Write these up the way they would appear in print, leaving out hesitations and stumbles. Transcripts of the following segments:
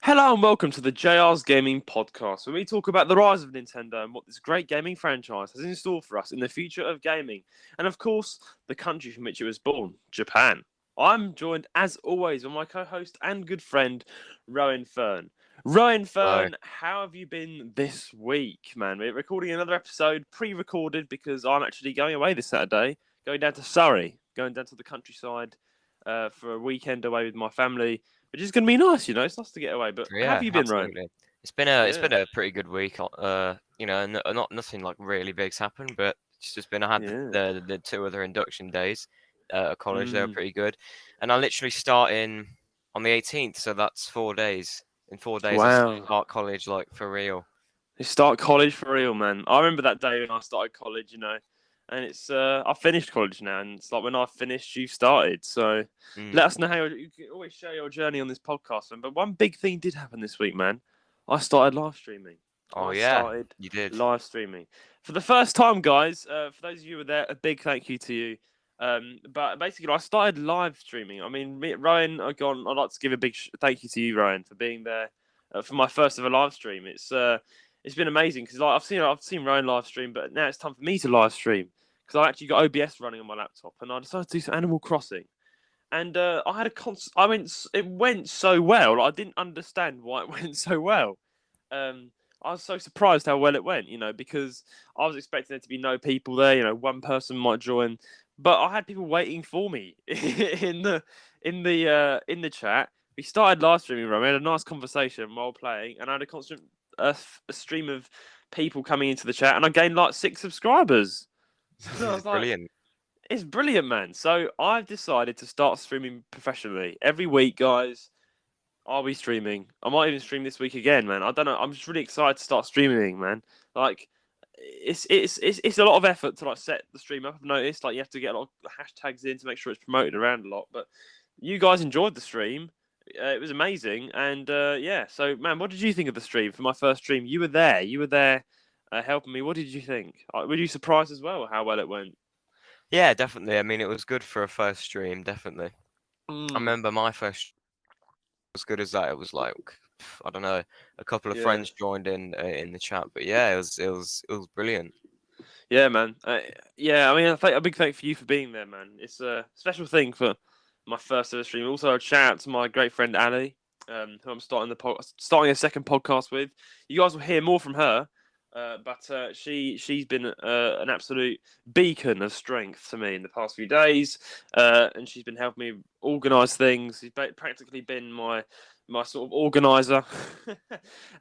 Hello and welcome to the JR's Gaming Podcast, where we talk about the rise of Nintendo and what this great gaming franchise has in store for us in the future of gaming, and of course, the country from which it was born, Japan. I'm joined, as always, by my co-host and good friend, Rowan Fern. Rowan Hello. Fern, how have you been this week, man? We're recording another episode, pre-recorded, because I'm actually going away this Saturday, going down to Surrey, going down to the countryside for a weekend away with my family. Which is going to be nice, you know. It's nice to get away. But how have Yeah, you been, Ryan? absolutely. It's been Yeah, a pretty good week. Not nothing like really big's happened, but it's just been I had yeah. the two other induction days at college. They were Mm. pretty good, and I literally start in on the 18th, so that's 4 days. In 4 days, I Wow. start college like for real. You start college for real, man. I remember that day when I started college, you know. And it's I finished college now, and it's like when I finished, you started. So Mm. let us know how you can always share your journey on this podcast, man. But one big thing did happen this week, man. I started live streaming. Oh I yeah, started you did. live streaming for the first time, guys. For those of you who were there, a big thank you to you. But basically, I started live streaming. I mean, Ryan, I'd like to give a big thank you to you, Ryan, for being there for my first ever live stream. It's been amazing because like I've seen Ryan live stream, but now it's time for me to live stream because I actually got OBS running on my laptop, and I decided to do some Animal Crossing. And I had a it went so well. Like, I didn't understand why it went so well. I was so surprised how well it went, you know, because I was expecting there to be no people there. You know, one person might join, but I had people waiting for me in the chat. We started live streaming, right? We had a nice conversation while playing, and I had a constant a stream of people coming into the chat, and I gained like 6 subscribers. So I was like, Brilliant. it's brilliant, man. So I've decided to start streaming professionally every week, guys. I'll be streaming. I might even stream this week again, man. I don't know. I'm just really excited to start streaming, man. Like, it's a lot of effort to like set the stream up. I've noticed like you have to get a lot of hashtags in to make sure it's promoted around a lot. But you guys enjoyed the stream. It was amazing, and yeah. So, man, what did you think of the stream for my first stream? You were there. You were there, helping me. What did you think? Were you surprised as well how well it went? Yeah, definitely. I mean, it was good for a first stream, definitely. I Mm, remember my first as good as that. It was like I don't know, a couple of yeah. friends joined in the chat, but yeah, it was brilliant. Yeah, man. Yeah, I mean, a big thank for you for being there, man. It's a special thing for my first ever stream. Also, a shout out to my great friend Ali, who I'm starting a second podcast with. You guys will hear more from her, but she's been an absolute beacon of strength to me in the past few days, and she's been helping me organise things. She's practically been my sort of organizer.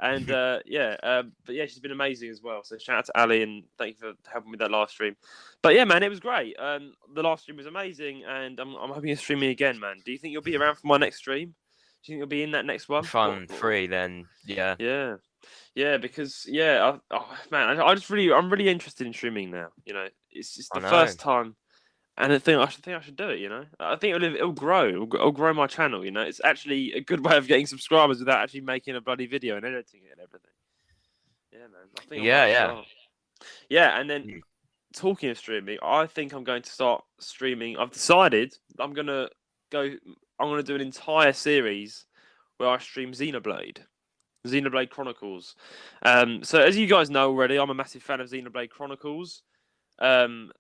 And but yeah, she's been amazing as well. So shout out to Ali and thank you for helping with that live stream. But yeah, man, it was great. The live stream was amazing, and I'm hoping you're streaming again, man. Do you think you'll be around for my next stream? Do you think you'll be in that next one? If I'm free, then yeah. Yeah, yeah, because man, I'm really interested in streaming now. You know, it's I the know. first time, and I should do it. You know, I think it'll grow. It'll grow my channel. You know, it's actually a good way of getting subscribers without actually making a bloody video and editing it and everything. Yeah, man, I think I Yeah, might yeah. start. Yeah, and then Mm. talking of streaming, I think I'm going to start streaming. I've decided I'm gonna go. I'm gonna do an entire series where I stream Xenoblade Chronicles. So as you guys know already, I'm a massive fan of Xenoblade Chronicles. Um,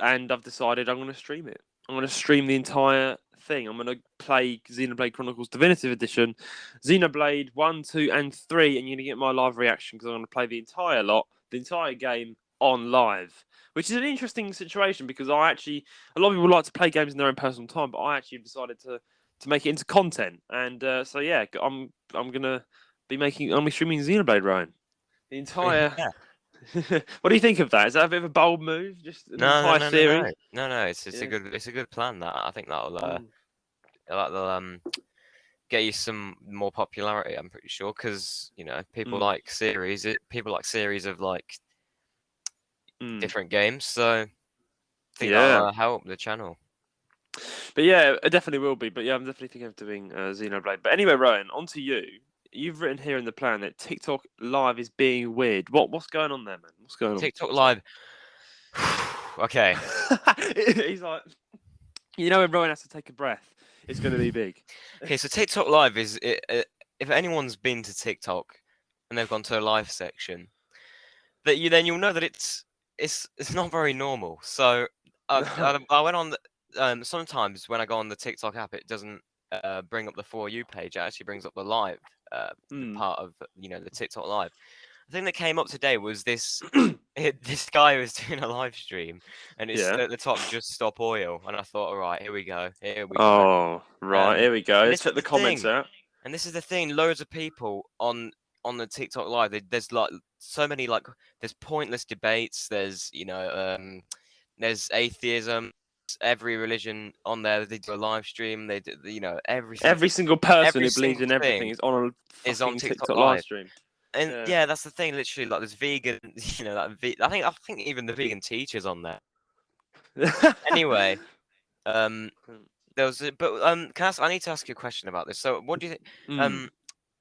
and I've decided I'm going to stream it. I'm going to stream the entire thing. I'm going to play Xenoblade Chronicles Definitive Edition, Xenoblade 1, 2, and 3, and you're going to get my live reaction because I'm going to play the entire game on live, which is an interesting situation because a lot of people like to play games in their own personal time, but I actually decided to make it into content. And so yeah, I'm streaming Xenoblade, Ryan. The entire. Yeah. What do you think of that? Is that a bit of a bold move? Just an No, no, entire no, no, no, series? no, no. It's a Yeah. good plan. That I think Mm. that'll get you some more popularity. I'm pretty sure because Mm. people like series of like Mm. different games. So I think Yeah. that'll help the channel. But yeah, it definitely will be. But yeah, I'm definitely thinking of doing Xenoblade. But anyway, Ryan, on to you. You've written here in the plan that TikTok Live is being weird. What's going on there, man? What's going on with TikTok TikTok? Live. Okay. He's like, you know, when Ryan has to take a breath, it's going to be big. Okay. So TikTok Live if anyone's been to TikTok and they've gone to a live section, that you'll know that it's not very normal. So I went on sometimes when I go on the TikTok app, it doesn't bring up the For You page. It actually brings up the live the part of the TikTok live. The thing that came up today was this this guy was doing a live stream, and it's Yeah. at the top, "Just Stop Oil," and I thought, all right, here we go. Oh, right. Here we go. And Let's this is check the the comments thing. out. And this is the thing, loads of people on the TikTok live, there's like so many, like, there's pointless debates, there's there's atheism, every religion on there. They do a live stream, they do, Every single person every who believes in single everything thing is on a is on fucking TikTok TikTok live live. stream. And yeah, that's the thing. Literally, like, there's vegan, I think even the vegan teachers on there. Anyway, there was, can I ask, I need to ask you a question about this. So, what do you think?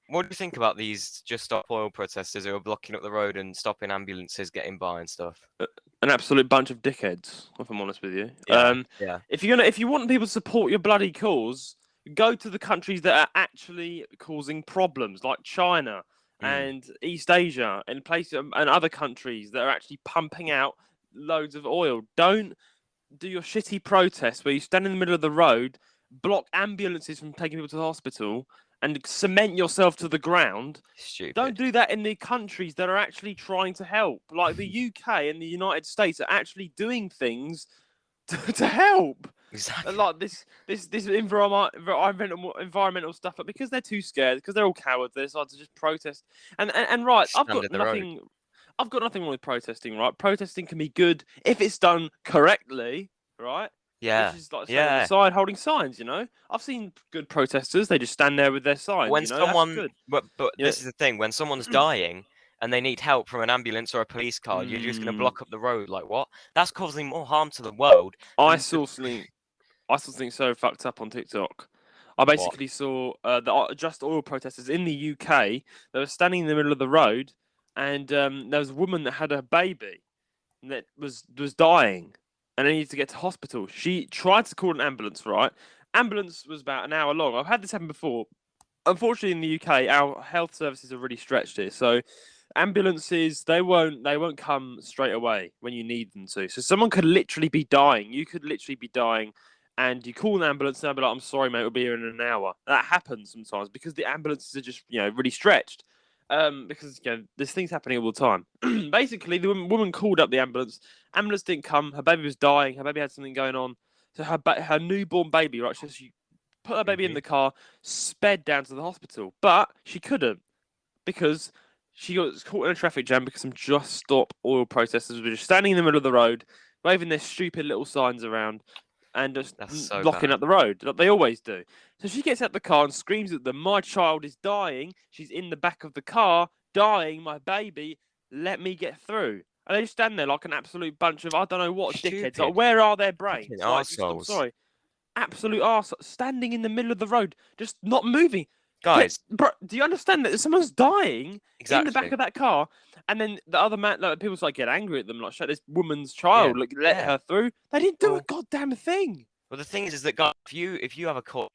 What do you think about these Just Stop Oil protesters who are blocking up the road and stopping ambulances getting by and stuff? An absolute bunch of dickheads, if I'm honest with you. Yeah. If you want people to support your bloody cause, go to the countries that are actually causing problems, like China and East Asia and places and other countries that are actually pumping out loads of oil. Don't do your shitty protests where you stand in the middle of the road, block ambulances from taking people to the hospital, and cement yourself to the ground. Stupid. Don't do that in the countries that are actually trying to help. Like the UK and the United States are actually doing things to help. Exactly. Like this environmental stuff, but because they're too scared, because they're all cowards, they decide to just protest. And right, I've got nothing wrong with protesting. Right, protesting can be good if it's done correctly. Right. Yeah. Which is like standing on the side holding signs, I've seen good protesters, they just stand there with their signs, When someone, that's good. but this is the thing, when someone's dying and they need help from an ambulance or a police car, you're just going to block up the road. Like, what? That's causing more harm to the world. I saw something so fucked up on TikTok. I basically saw the Just Oil protesters in the UK. They were standing in the middle of the road, and there was a woman that had a baby that was dying, and they needed to get to hospital. She tried to call an ambulance. Right, ambulance was about an hour long. I've had this happen before. Unfortunately, in the UK, our health services are really stretched here. So ambulances, they won't come straight away when you need them to. So someone could literally be dying. You could literally be dying, and you call an ambulance and they'll be like, "I'm sorry, mate, we'll be here in an hour." That happens sometimes because the ambulances are just really stretched. Because there's things happening all the time. Basically, the woman called up the ambulance. Ambulance didn't come. Her baby was dying. Her baby had something going on. So her newborn baby, right? So she put her baby in the car, sped down to the hospital, but she couldn't because she got caught in a traffic jam because some Just Stop Oil protesters were just standing in the middle of the road, waving their stupid little signs around and just blocking up the road, like they always do. So she gets out the car and screams at them, "My child is dying. She's in the back of the car, dying, my baby. Let me get through." And they just stand there like an absolute bunch of, I don't know what, dickheads. Like, where are their brains? Like, I'm sorry. Absolute arse, standing in the middle of the road, just not moving. Guys, bro, do you understand that someone's dying in the back exactly. of that car, and then the other man, like, people get angry at them, like, shut this woman's child, let her through. They didn't do a goddamn thing. Well, the thing is that, guys, if you have a call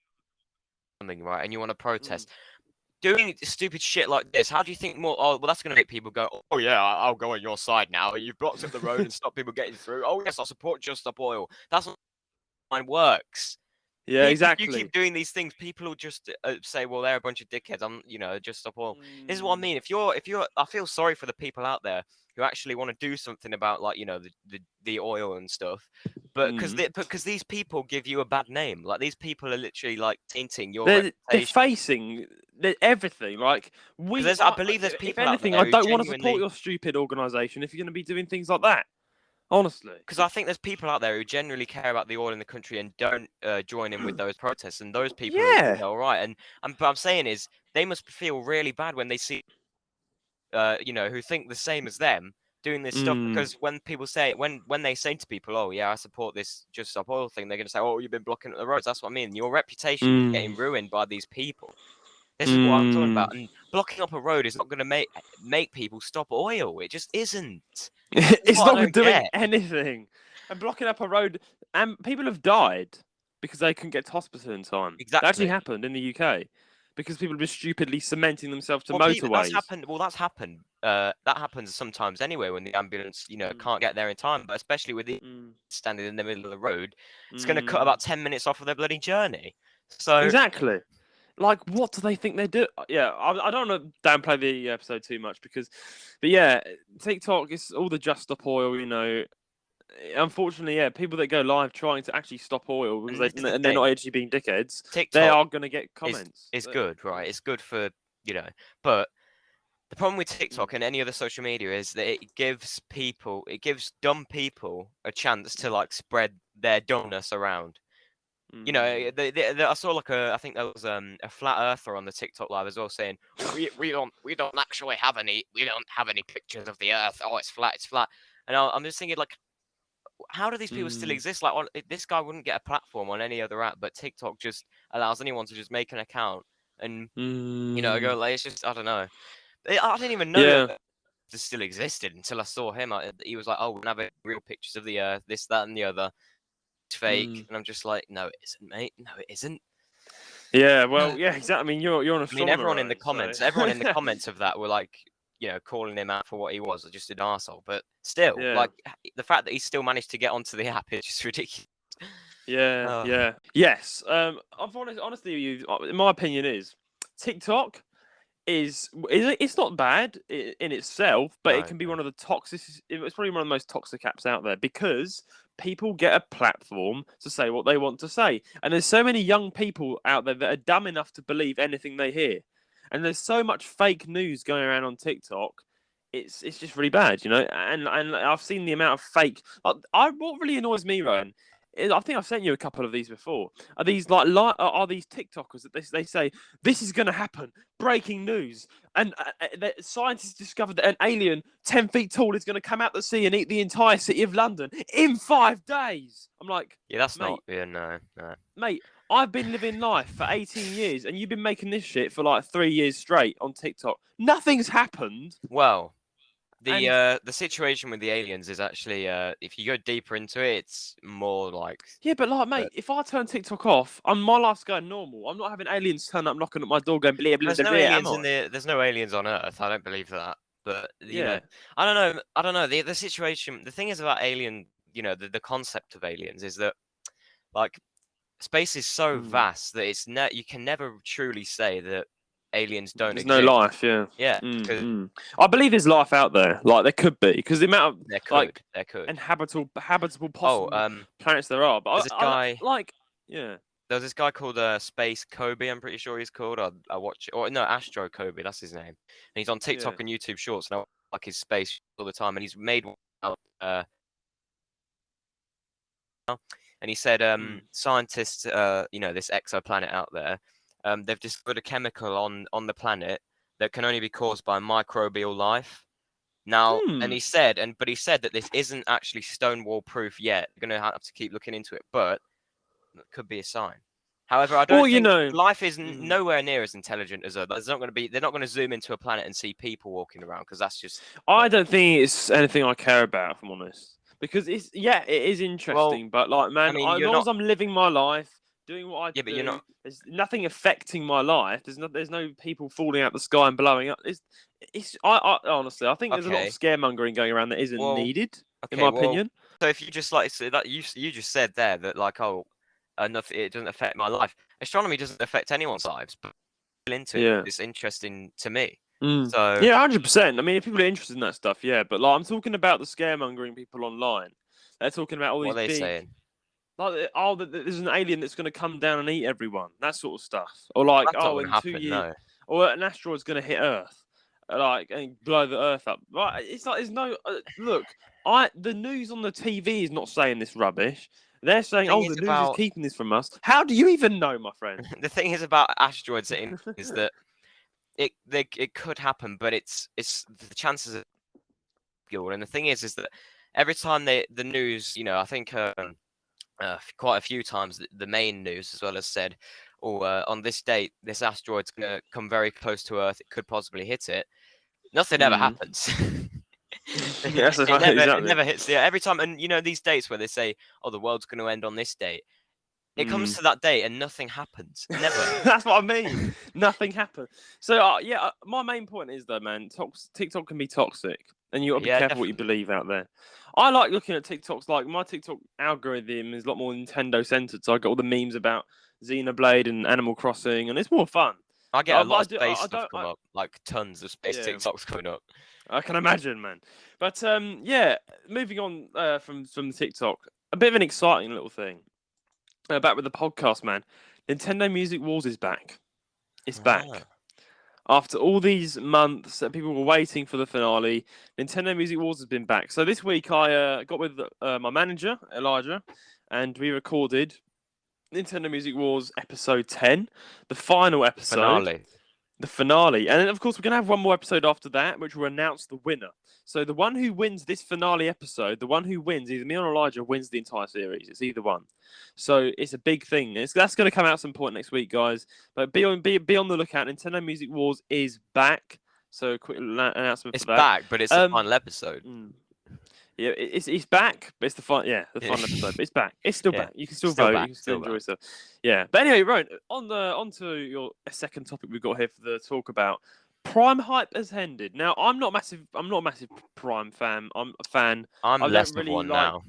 something, right, and you want to protest, doing stupid shit like this, how do you think more? Oh, well, that's going to make people go, "Oh yeah, I'll go on your side now. You've blocked up the road and stopped people getting through. Oh yes, I'll support Just Stop Oil." That's not how mine works. Yeah, exactly. If you keep doing these things, people will just say, "Well, they're a bunch of dickheads." Just Stop Oil. This is what I mean. If you're, I feel sorry for the people out there who actually want to do something about, like, the oil and stuff, but because these people give you a bad name. Like, these people are literally like tainting your reputation. They're facing everything. Like, I believe there's people. If anything, I don't want to support your stupid organisation if you're going to be doing things like that. Honestly, because I think there's people out there who genuinely care about the oil in the country and don't join in with those protests, and those people are all right. And what I'm saying is, they must feel really bad when they see, who think the same as them doing this stuff. Because when people say, when they say to people, "Oh yeah, I support this Just Stop Oil thing," they're going to say, "Oh, you've been blocking up the roads." That's what I mean. Your reputation is getting ruined by these people. This is what I'm talking about. And blocking up a road is not going to make people stop oil. It just isn't. It's not doing anything. And blocking up a road, and people have died because they couldn't get to hospital in time. Exactly. That actually happened in the UK. because people have been stupidly cementing themselves to Well, motorways. that's happened. Well, that's happened. That happens sometimes anyway when the ambulance, can't get there in time. But especially with the standing in the middle of the road, it's going to cut about 10 minutes off of their bloody journey. So exactly. Like, what do they think they do? Yeah, I don't want to downplay the episode too much but yeah, TikTok is all the just stop oil, Unfortunately, yeah, people that go live trying to actually stop oil because they're not actually being dickheads, TikTok they are going to get comments. It's good, right? It's good for, but the problem with TikTok and any other social media is that it gives dumb people a chance to like spread their dumbness around. I saw I think there was a flat earther on the TikTok live as well saying we don't actually have any pictures of the Earth. Oh, it's flat, and I'm just thinking like, how do these people still exist? Like, this guy wouldn't get a platform on any other app, but TikTok just allows anyone to just make an account and go like, it's just, I don't know. I didn't even know that this still existed until I saw him. He was like, "Oh, we're gonna have real pictures of the Earth, this, that, and the other. It's fake," and I'm just like, "No, it isn't, mate. No, it isn't." Yeah, well, yeah, exactly. I mean, you're an astronomer. I mean, everyone in the so... comments of that were like, calling him out for what he was, just an arsehole. But still, like, the fact that he still managed to get onto the app is just ridiculous. Yeah. Yes. Honestly, in my opinion, is TikTok it's not bad in itself, but it can be one of the toxic. It's probably one of the most toxic apps out there because people get a platform to say what they want to say, and there's so many young people out there that are dumb enough to believe anything they hear, and there's so much fake news going around on TikTok. It's just really bad, and I've seen the amount of fake. What really annoys me, Rowan, I think I've sent you a couple of these before. Are these are these TikTokers that they say this is going to happen? Breaking news, and scientists discovered that an alien 10 feet tall is going to come out the sea and eat the entire city of London in 5 days. I'm like, yeah, that's not. Yeah, no. Mate, I've been living life for 18 years, and you've been making this shit for like 3 years straight on TikTok. Nothing's happened. Well. The situation with the aliens is actually, if you go deeper into it, it's more like... Yeah, but like, mate, if I turn TikTok off, my life's going normal. I'm not having aliens turn up knocking at my door going, blah, blah, there's no aliens there's no aliens on Earth. I don't believe that. But, I don't know. The situation... The thing is about alien, the concept of aliens is that, like, space is so vast that you can never truly say that aliens don't exist. There's no life, yeah. Yeah. I believe there's life out there. Like, there could be. Because the amount of, there could. And habitable possible planets there are. But this guy... yeah. There's this guy called Space Kobe, I'm pretty sure he's called. I watch it. Or, no, Astro Kobe, that's his name. And he's on TikTok and YouTube Shorts, and I like his space all the time. And he's made one and he said, scientists, this exoplanet out there, they've discovered a chemical on the planet that can only be caused by microbial life. Now, and he said that this isn't actually Stonewall proof yet. They're going to have to keep looking into it, but it could be a sign. However, I don't think life is nowhere near as intelligent as others. They're not going to zoom into a planet and see people walking around because that's just... I don't think it's anything I care about, if I'm honest. Because it is interesting, but like, man, as long as I'm living my life, doing what I do, but you're not... there's nothing affecting my life. There's no people falling out the sky and blowing up. I honestly, I think there's a lot of scaremongering going around that isn't needed, in my opinion. So if you just that you just said there that like, it doesn't affect my life. Astronomy doesn't affect anyone's lives, but it's interesting to me. So yeah, 100%. I mean, if people are interested in that stuff, yeah. But like, I'm talking about the scaremongering people online. They're talking about all these. What are they saying? Like, there's an alien that's going to come down and eat everyone. That sort of stuff. Or like, in 2 years, or an asteroid's going to hit Earth, and blow the Earth up. Right? It's like there's no look. The news on the TV is not saying this rubbish. They're saying, the news is keeping this from us. How do you even know, my friend? The thing is about asteroids is that it could happen, but it's the chances are good. And the thing is that every time the news, I think quite a few times the main news as well has said, on this date, this asteroid's going to come very close to Earth. It could possibly hit it. Nothing ever happens. Yes, it never hits the every time. And these dates where they say, the world's going to end on this date, It comes to that day and nothing happens. Never. That's what I mean. Nothing happened. So my main point is though, man, TikTok can be toxic, and you got to be careful what you believe out there. I like looking at TikToks. Like my TikTok algorithm is a lot more Nintendo centered, so I got all the memes about Xenoblade and Animal Crossing, and it's more fun. I get a lot of space stuff come up, like tons of space TikToks coming up. I can imagine, man. But moving on from the TikTok, a bit of an exciting little thing. Back with the podcast, man. Nintendo Music Wars is back. It's back. After all these months that people were waiting for the finale, Nintendo Music Wars has been back. So this week I got with my manager, Elijah, and we recorded Nintendo Music Wars episode 10, the final episode. The finale. And then, of course, we're going to have one more episode after that, which will announce the winner. So the one who wins this finale episode, the one who wins, either me or Elijah, wins the entire series. It's either one. So it's a big thing. That's going to come out at some point next week, guys. But be on the lookout. Nintendo Music Wars is back. So quick announcement for that. It's back, but it's the final episode. Yeah, it's back, but it's the final episode. But it's back. It's still back. You can still vote. You can still enjoy yourself. Yeah. But anyway, Roan, onto your second topic we've got here for the talk about. Prime hype has ended. Now, I'm not a massive Prime fan. I'm a fan. I'm less of one now.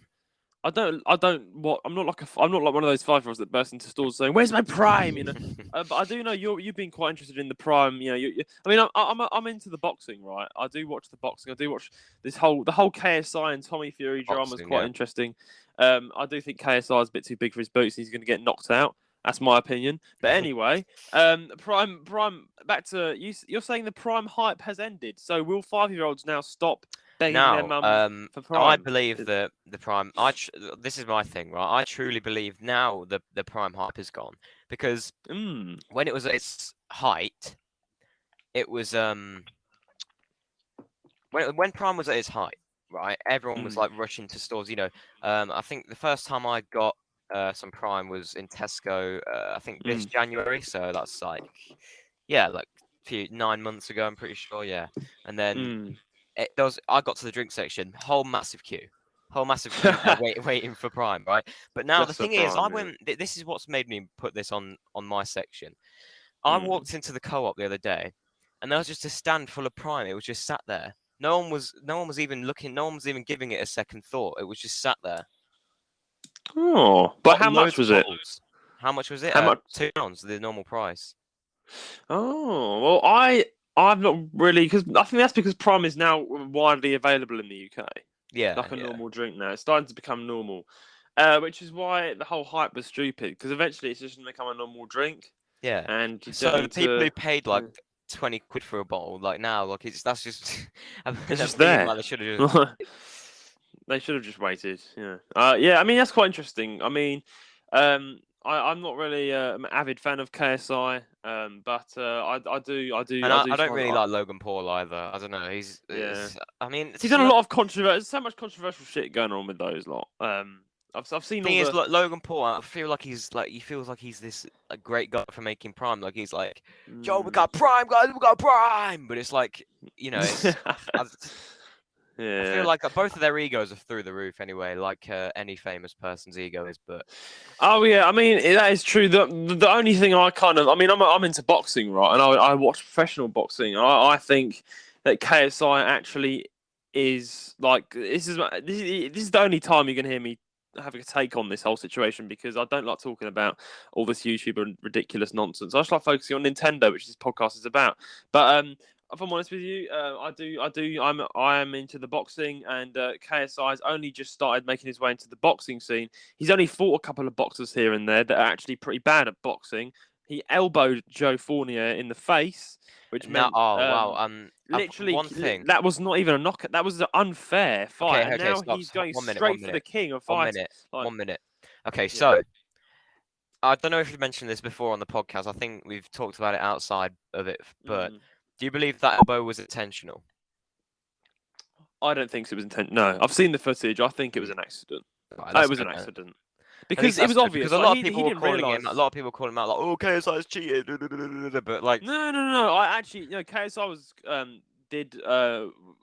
I'm not like one of those 5-year-olds that burst into stores saying, "Where's my Prime?" You know. But I do know you've been quite interested in the Prime. You know, I'm into the boxing, right? I do watch the boxing. I do watch the whole KSI and Tommy Fury drama is quite interesting. I do think KSI is a bit too big for his boots. He's going to get knocked out. That's my opinion. But anyway, Prime. Back to you. You're saying the Prime hype has ended. So will 5-year-olds now stop begging their mum for Prime? I believe that the Prime. This is my thing, right? I truly believe now the Prime hype is gone because when it was at its height, it was when Prime was at its height, right? Everyone was like rushing to stores. You know, I think the first time I got some Prime was in Tesco. I think this January, so that's like 9 months ago. I'm pretty sure, yeah. And then I got to the drink section, whole massive queue waiting for Prime, right? But now the thing is, this is what's made me put this on my section. I walked into the Co-op the other day, and there was just a stand full of Prime. It was just sat there. No one was even looking. No one was even giving it a second thought. It was just sat there. Oh, but how much was it? How much was it? How much? £2, the normal price. Oh, well, I've not really, because I think that's because Prime is now widely available in the UK. Yeah, like a normal drink now. It's starting to become normal, which is why the whole hype was stupid. Because eventually, it's just going to become a normal drink. Yeah, and so the people who paid like 20 quid for a bottle, like now, like that's just it's just there. Like, they should have just waited. Yeah. Yeah. I mean, that's quite interesting. I mean, I'm not really an avid fan of KSI, but I do. And I don't really like Logan Paul either. I don't know. He's done a lot of controversy. So much controversial shit going on with those lot. I've seen. The thing is, Logan Paul, I feel like he feels like he's this great guy for making Prime. Like he's like, "Yo, we got Prime, guys, we got Prime." But it's like, you know, I feel like both of their egos are through the roof anyway, like any famous person's ego is. But oh yeah, I mean that is true. The only thing I'm into boxing, right? And I watch professional boxing. I think that KSI actually is like this is the only time you're gonna hear me have a take on this whole situation, because I don't like talking about all this YouTuber and ridiculous nonsense. I just like focusing on Nintendo, which this podcast is about. But if I'm honest with you, I'm into the boxing, and KSI's only just started making his way into the boxing scene. He's only fought a couple of boxers here and there that are actually pretty bad at boxing. He elbowed Joe Fournier in the face, which meant literally one thing. That was not even a knockout. That was an unfair fight. Okay, and now he's going straight for the king of fights. 1 minute. Okay, so I don't know if you've mentioned this before on the podcast. I think we've talked about it outside of it, but do you believe that elbow was intentional? I don't think it was intentional. No, I've seen the footage. I think it was an accident. Right, it was an accident. Because it was obvious. Because a lot of people were calling him. A lot of people calling him out like, "Oh, KSI's cheated," but like, no. I actually, KSI was did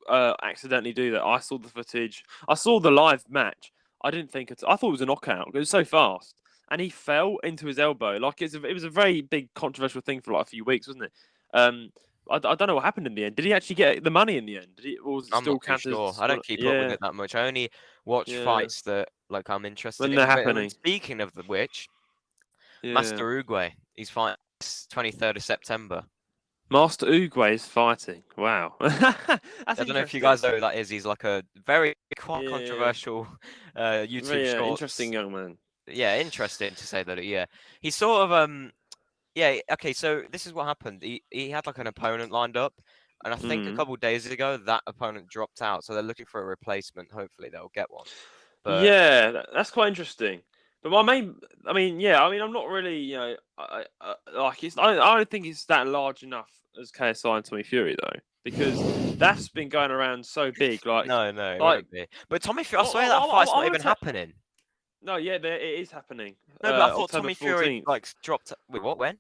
accidentally do that. I saw the footage. I saw the live match. I didn't think I thought it was a knockout. It was so fast. and he fell into his elbow. Like it was a very big controversial thing for like a few weeks, wasn't it? I don't know what happened in the end. Did he actually get the money in the end? Or was it I'm still not too counted sure. as I don't keep up with yeah, it that much. I only watch yeah. fights that like I'm interested When in. they're And happening. speaking of which, Yeah. Master Uruguay, he's fighting 23rd of September. Master Uruguay is fighting. Wow. That's I don't know if you interesting. guys know who that is. He's like a very quite Yeah. controversial YouTube Very shorts. interesting young man. Yeah, interesting to say that. Yeah, he sort of yeah. Okay, so this is what happened. He had like an opponent lined up, and I think a couple of days ago that opponent dropped out. So they're looking for a replacement. Hopefully they'll get one. But Yeah, that's quite interesting. But my main, I mean, yeah, I mean, I'm not really, like I don't think it's that large enough as KSI and Tommy Fury though, because that's been going around so big. no, it Like, won't be. But Tommy Fury, I swear that fight's not even happening. No, yeah, it is happening. No, but I thought October Tommy Fury 14th. like dropped. Wait, what? When?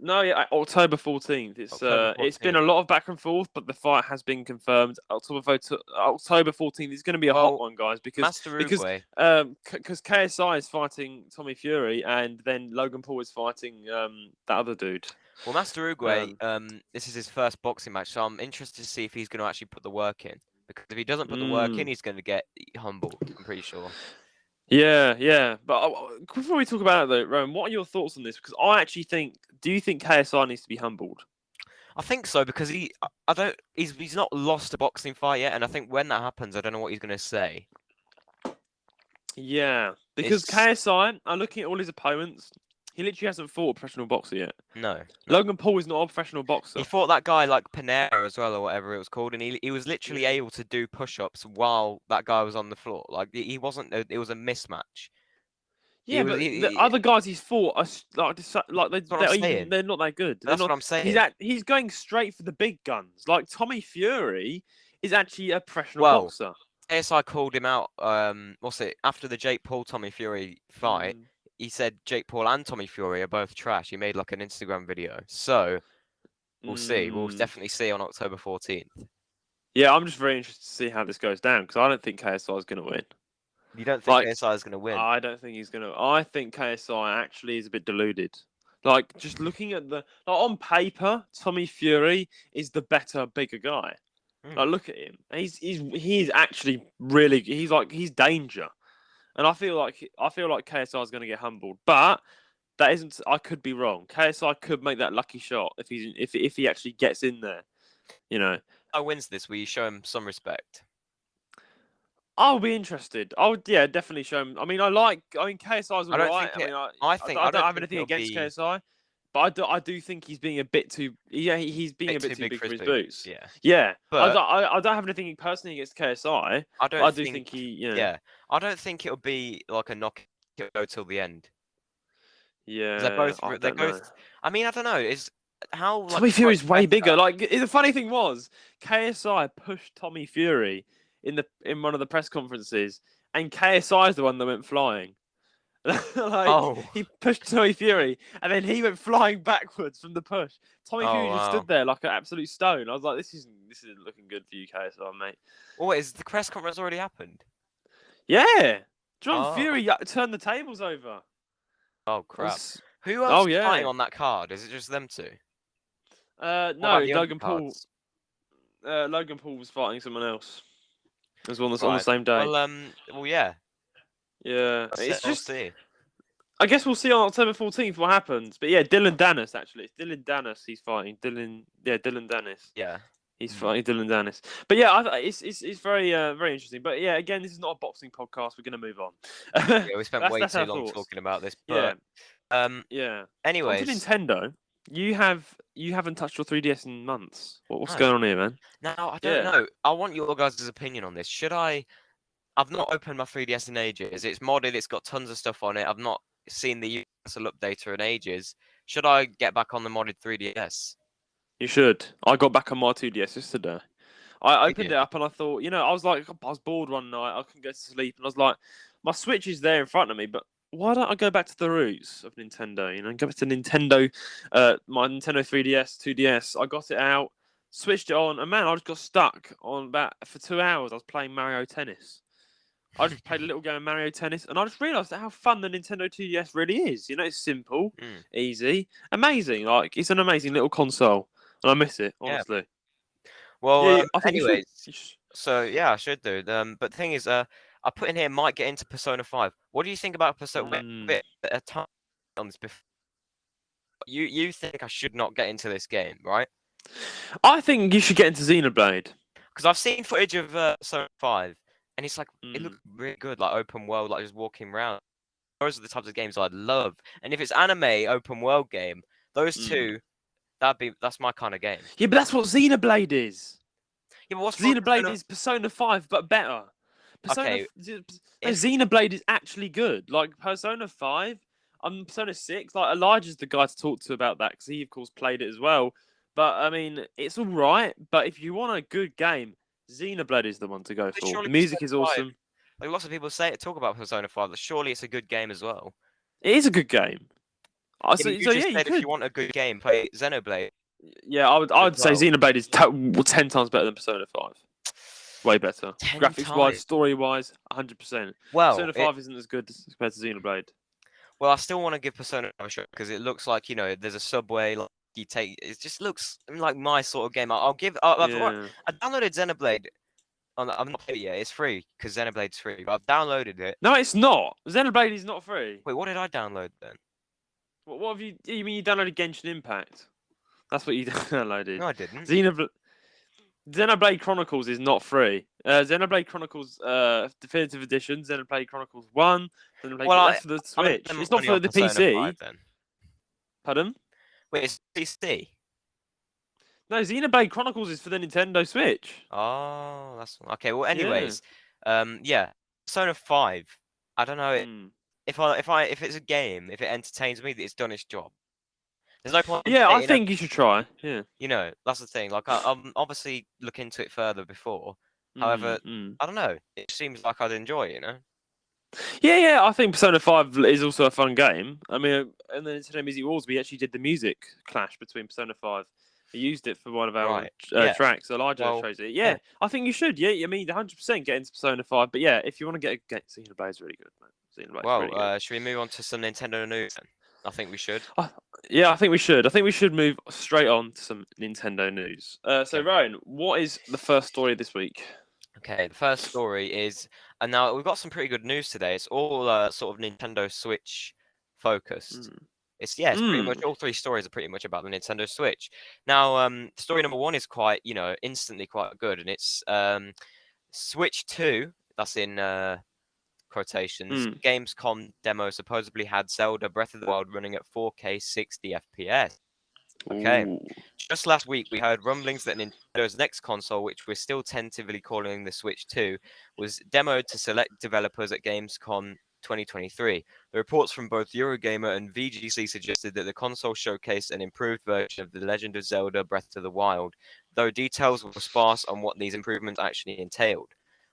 No, yeah, October 14th. October It's been 14th. a lot of back and forth, but the fight has been confirmed. October 14th is going to be a hot one, guys, Master Uruguay. because KSI is fighting Tommy Fury, and then Logan Paul is fighting that other dude. Well, Master Uruguay, this is his first boxing match, so I'm interested to see if he's going to actually put the work in. Because if he doesn't put the work in, he's going to get humbled. I'm pretty sure. Yeah. But before we talk about it, though, Rowan, what are your thoughts on this? Because I actually think, do you think KSI needs to be humbled? I think so because he's not lost a boxing fight yet, and I think when that happens, I don't know what he's going to say. Yeah, because KSI, I'm looking at all his opponents. He literally hasn't fought a professional boxer yet. No. Logan Paul is not a professional boxer. He fought that guy like Panera as well, or whatever it was called, and he was literally able to do push-ups while that guy was on the floor. Like he wasn't. It was a mismatch. Yeah, but the other guys he's fought are they're not that good. That's what I'm saying. He's going straight for the big guns. Like Tommy Fury is actually a professional boxer. KSI called him out. After the Jake Paul Tommy Fury fight? He said Jake Paul and Tommy Fury are both trash. He made like an Instagram video. So we'll see. We'll definitely see on October 14th. Yeah, I'm just very interested to see how this goes down because I don't think KSI is going to win. You don't think KSI is going to win? I don't think he's going to. I think KSI actually is a bit deluded. Like just looking at on paper, Tommy Fury is the better, bigger guy. Like look at him. He's actually really he's danger. And I feel like KSI is going to get humbled, but that isn't. I could be wrong. KSI could make that lucky shot if he actually gets in there. You know, I wins this. Will you show him some respect? I'll be interested. Definitely show him. I mean, KSI's alright. I don't have anything against KSI, but I do think he's being a bit too. Yeah, he's being a bit too big for his boots. Yeah. But I don't have anything personally against KSI. I do think he. Yeah, I don't think it'll be like a knockout till the end. Yeah, they're both. I mean, I don't know. Tommy Fury's way bigger. Like the funny thing was, KSI pushed Tommy Fury in one of the press conferences, and KSI is the one that went flying. He pushed Tommy Fury, and then he went flying backwards from the push. Tommy Fury just stood there like an absolute stone. I was like, this isn't looking good for you, KSI, mate. Well, is the press conference already happened? Yeah, Fury turned the tables over. Oh crap! Who else is fighting on that card? Is it just them two? No, Logan Paul. Logan Paul was fighting someone else. As well on the same day. Well, yeah. Yeah, it's just. I guess we'll see on October 14th what happens. But yeah, Dylan Dennis actually. It's Dylan Dennis he's fighting. Dylan Dennis. Yeah. He's fighting Dylan Dennis. But yeah, it's very very interesting. But yeah, again, this is not a boxing podcast. We're gonna move on. Yeah, we spent way too long talking about this. But yeah. Anyways, on to Nintendo. You haven't touched your 3DS in months. What's going on here, man? Now I don't know. I want your guys' opinion on this. Should I? I've not opened my 3DS in ages. It's modded. It's got tons of stuff on it. I've not seen the universal updater in ages. Should I get back on the modded 3DS? You should. I got back on my 2DS yesterday. I opened it up and I thought, I was bored one night. I couldn't go to sleep, and I was like, my Switch is there in front of me, but why don't I go back to the roots of Nintendo? Go back to Nintendo, my Nintendo 3DS, 2DS. I got it out, switched it on, and man, I just got stuck on for 2 hours. I was playing Mario Tennis. I just played a little game of Mario Tennis, and I just realised how fun the Nintendo 2DS really is. You know, it's simple, easy, amazing. Like, it's an amazing little console, and I miss it, honestly. Yeah. Well, yeah, I think anyways, you should. so yeah, I should do. But the thing is, I put in here might get into Persona 5. What do you think about Persona? A time on this before. You think I should not get into this game, right? I think you should get into Xenoblade. Because I've seen footage of Persona 5, and it's like it looks really good, like open world, like just walking around. Those are the types of games I'd love. And if it's anime open world game, those two, that's my kind of game. Yeah, but that's what Xenoblade is. Yeah, but what's Xenoblade is Persona 5, but better. Xenoblade is actually good. Like Persona 5, Persona 6. Like Elijah's the guy to talk to about that because he, of course, played it as well. But I mean, it's all right. But if you want a good game, Xenoblade is the one to go for. The music is awesome. Like lots of people talk about Persona 5. But surely it's a good game as well. It is a good game. You if you want a good game, play Xenoblade. Yeah, I would say Xenoblade is 10 times better than Persona 5. Way better. Graphics-wise, story-wise, 100%. Well, Persona 5 isn't as good compared to Xenoblade. Well, I still want to give Persona a shot because it looks like, there's a subway. Like it just looks like my sort of game. I downloaded Xenoblade. I've not played it yet. It's free because Xenoblade's free. But I've downloaded it. No, it's not. Xenoblade is not free. Wait, what did I download then? What have you? You mean you downloaded Genshin Impact? That's what you downloaded. No, I didn't. Xenoblade Chronicles is not free. Xenoblade Chronicles Definitive Edition, Xenoblade Chronicles 1. That's for the Switch. It's not for the PC. 5, then. Pardon? Wait, it's PC? No, Xenoblade Chronicles is for the Nintendo Switch. Oh, that's okay. Well, anyways, Persona 5. I don't know if it's a game, if it entertains me, it's done its job. There's no point. Yeah, I think you should try. Yeah. That's the thing. Like, I'm obviously look into it further before. However, I don't know. It seems like I'd enjoy it, Yeah, I think Persona 5 is also a fun game. I mean, in the Nintendo Music Awards, we actually did the music clash between Persona 5. We used it for one of our tracks. Elijah chose it. Yeah, I think you should. Yeah, I mean, 100% get into Persona 5. But yeah, if you want to get Xenoblade's really good, man. Really good. Should we move on to some Nintendo news then? I think we should. Yeah, I think we should. I think we should move straight on to some Nintendo news. So, Rowan, what is the first story this week? Okay, the first story is, and now we've got some pretty good news today. It's all sort of Nintendo Switch focused. It's pretty much all three stories are pretty much about the Nintendo Switch. Now, story number 1 is quite, instantly quite good, and it's Switch 2. That's in quotations. Gamescom demo supposedly had Zelda Breath of the Wild running at 4K 60 FPS. Okay. Ooh. Just last week, we heard rumblings that Nintendo's next console, which we're still tentatively calling the Switch 2, was demoed to select developers at Gamescom 2023. The reports from both Eurogamer and VGC suggested that the console showcased an improved version of The Legend of Zelda Breath of the Wild, though details were sparse on what these improvements actually entailed.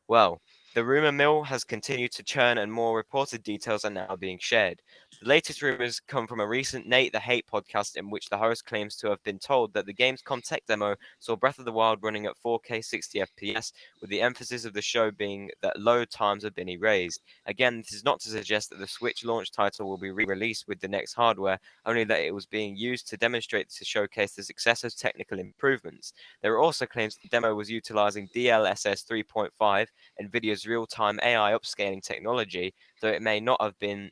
Well, the rumor mill has continued to churn and more reported details are now being shared. The latest rumors come from a recent Nate the Hate podcast in which the host claims to have been told that the Gamescom tech demo saw Breath of the Wild running at 4K 60 FPS, with the emphasis of the show being that load times have been erased. Again, this is not to suggest that the Switch launch title will be re-released with the next hardware, only that it was being used to demonstrate to showcase the success of technical improvements. There are also claims the demo was utilizing DLSS 3.5, NVIDIA's real-time AI upscaling technology, though it may not have been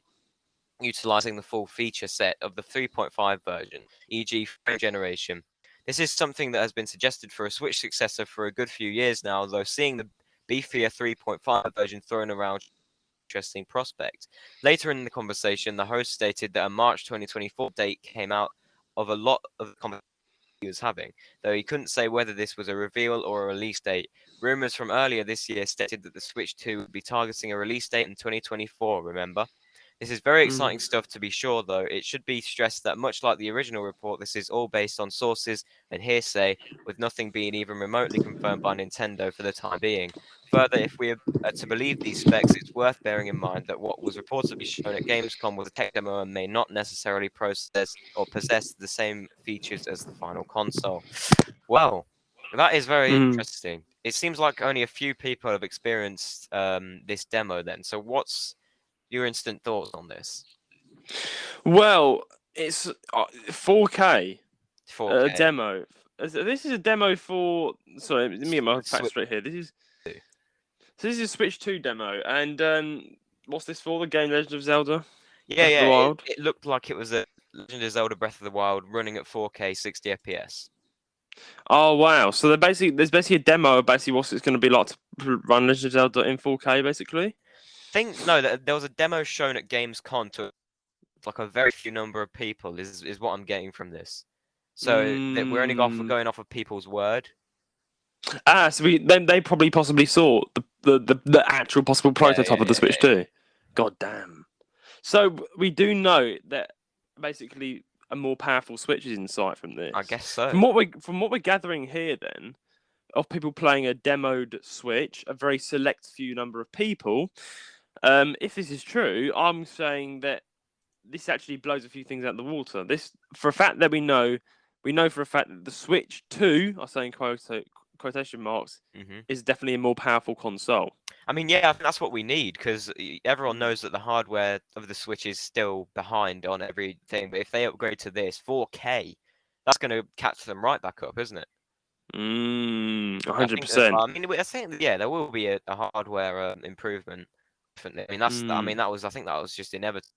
utilizing the full feature set of the 3.5 version, e.g. frame generation. This is something that has been suggested for a Switch successor for a good few years now, though seeing the beefier 3.5 version thrown around interesting prospect. Later in the conversation, the host stated that a March 2024 date came out of a lot of the conversation he was having, though he couldn't say whether this was a reveal or a release date. Rumors from earlier this year stated that the Switch 2 would be targeting a release date in 2024, remember? This is very exciting stuff to be sure, though. It should be stressed that much like the original report, this is all based on sources and hearsay, with nothing being even remotely confirmed by Nintendo for the time being. Further, if we are to believe these specs, it's worth bearing in mind that what was reportedly shown at Gamescom was a tech demo and may not necessarily possess the same features as the final console. Well, that is very interesting. it seems like only a few people have experienced this demo. Then, so what's your instant thoughts on this? Well, it's 4K 4K. demo. This is a demo for. Sorry, let me get my facts straight here. This is a Switch 2 demo, and what's this for? The game Legend of Zelda. Yeah, Breath of the Wild. it looked like it was a Legend of Zelda Breath of the Wild running at 4K 60 FPS. Oh wow! So there's basically a demo of basically what it's going to be like to run Legend of Zelda in 4K, basically. No, there was a demo shown at Gamescom to like a very few number of people. Is what I'm getting from this. So that we're only going off of people's word. So they probably possibly saw the actual possible prototype of the Switch 2. God damn. So we do know that basically a more powerful Switch is in sight from this. I guess so. From what we're gathering here, then, of people playing a demoed Switch, a very select few number of people. If this is true, I'm saying that this actually blows a few things out of the water. This, for a fact that we know for a fact that the Switch 2, I say in quotation marks, is definitely a more powerful console. I mean, yeah, I think that's what we need because everyone knows that the hardware of the Switch is still behind on everything. But if they upgrade to this 4K, that's going to catch them right back up, isn't it? 100%. I mean, I think there will be a hardware improvement. Definitely. I mean, I think that was just inevitable.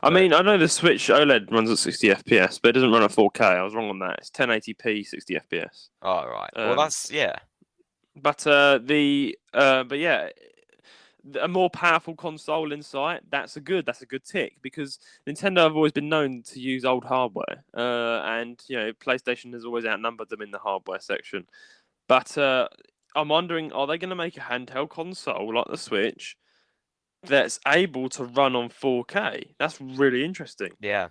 I mean, I know the Switch OLED runs at 60 FPS, but it doesn't run at 4K. I was wrong on that. It's 1080p 60 FPS. Oh, right. Well, that's But yeah, a more powerful console in sight. That's a good tick because Nintendo have always been known to use old hardware, and PlayStation has always outnumbered them in the hardware section. But I'm wondering, are they going to make a handheld console like the Switch that's able to run on 4K? That's really interesting. Yeah.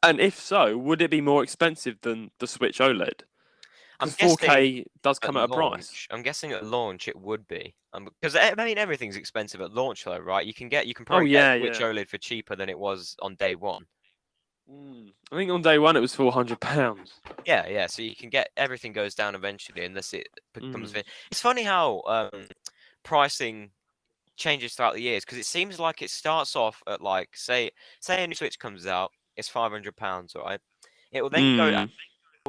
And if so, would it be more expensive than the Switch OLED? Because 4K does come at a price. I'm guessing at launch it would be. Because I mean everything's expensive at launch though, right? You can probably get Switch OLED for cheaper than it was on day one. I think on day one it was £400. Yeah. So you can get everything goes down eventually unless it becomes. It's funny how pricing changes throughout the years because it seems like it starts off at like say a new Switch comes out, it's £500, right? It will then go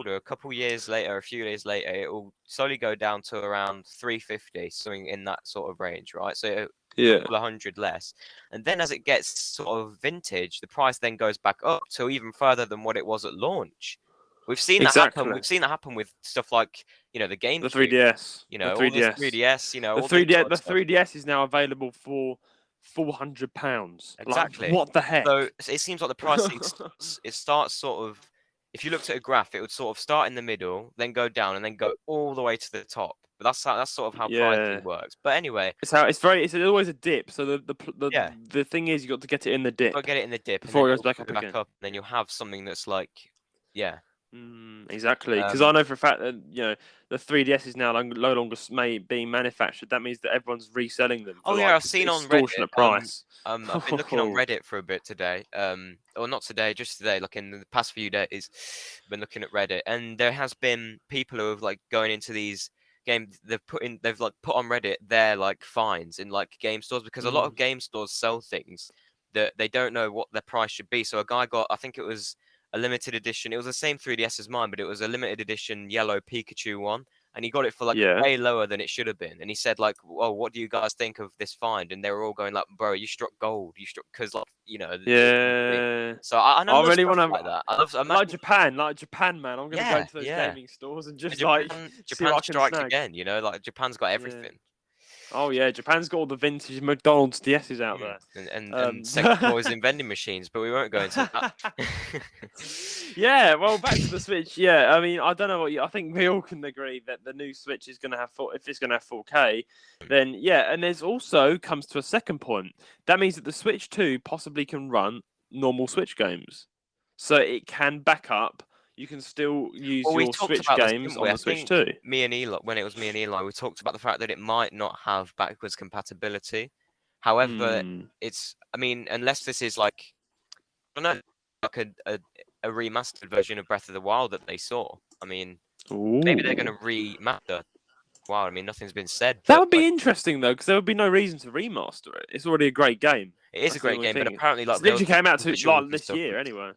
a couple years later, a few years later, it will slowly go down to around 350, something in that sort of range, right? So a couple of hundred less, and then as it gets sort of vintage, the price then goes back up to even further than what it was at launch. We've seen that happen. We've seen that happen with stuff like the GameCube, the 3DS, the 3DS, the 3DS is now available for £400. Exactly. Like, what the heck? So it seems like the pricing it starts sort of. If you looked at a graph, it would sort of start in the middle, then go down, and then go all the way to the top. But that's sort of how pricing works. But anyway, it's always a dip. So the thing is, you got to get it in the dip. Got to get it in the dip before it goes back up again. And then you'll have something that's like, exactly. Because I know for a fact that the 3DS is now no longer being manufactured. That means that everyone's reselling them. For I've seen on Reddit. Price. I've been looking on Reddit for a bit today. Or not today, just today. Like in the past few days, I've been looking at Reddit, and there has been people who have like going into these games. They've put on Reddit their like finds in like game stores because a lot of game stores sell things that they don't know what their price should be. So a guy got, I think it was a limited edition. It was the same 3DS as mine, but it was a limited edition yellow Pikachu one. And he got it for like way lower than it should have been. And he said like, "Oh, what do you guys think of this find?" And they were all going like, "Bro, you struck gold. You struck because like So I know I really want to like that. like Japan, man. I'm gonna go to those gaming stores and just Japan strikes again. Like Japan's got everything. Oh yeah, Japan's got all the vintage McDonald's DSs out there, and sex toys and vending machines, but we won't go into that. Yeah, well, back to the Switch. Yeah, I mean, I don't know I think we all can agree that the new Switch is going to have if it's going to have 4K, then yeah, and there's also comes to a second point. That means that the Switch 2 possibly can run normal Switch games, so it can back up. You can still use your Switch games on the Switch 2. Me and Eli, we talked about the fact that it might not have backwards compatibility. However, unless this is like, I don't know, like a remastered version of Breath of the Wild that they saw. I mean, maybe they're going to remaster Wow, I mean, nothing's been said. That But would be interesting though, because there would be no reason to remaster it. It's already a great game. it is That's a the great only game, but thing. apparently, like, It there was literally came out to visuals like and this stuff. year anyway.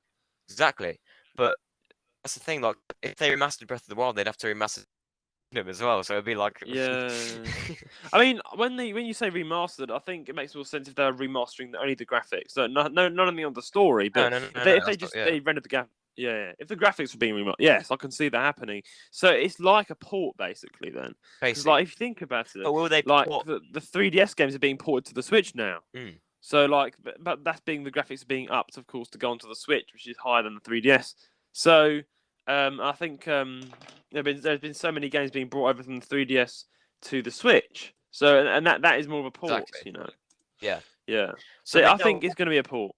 Exactly, but that's the thing. Like, if they remastered Breath of the Wild, they'd have to remaster them as well. So it'd be like, Yeah. I mean, when you say remastered, I think it makes more sense if they're remastering only the graphics. So none of the story, but no, if they that's just not, yeah. they rendered the gap. Yeah, if the graphics were being remastered, yes, I can see that happening. So it's like a port, basically. Then, because like if you think about it, But will they like port? the 3DS games are being ported to the Switch now. Mm. So like, but that's being the graphics are being upped, of course, to go onto the Switch, which is higher than the 3DS. So I think there's been so many games being brought over from the 3DS to the Switch. So and that is more of a port, Exactly. you know. Yeah. Yeah. So So I think it's going to be a port.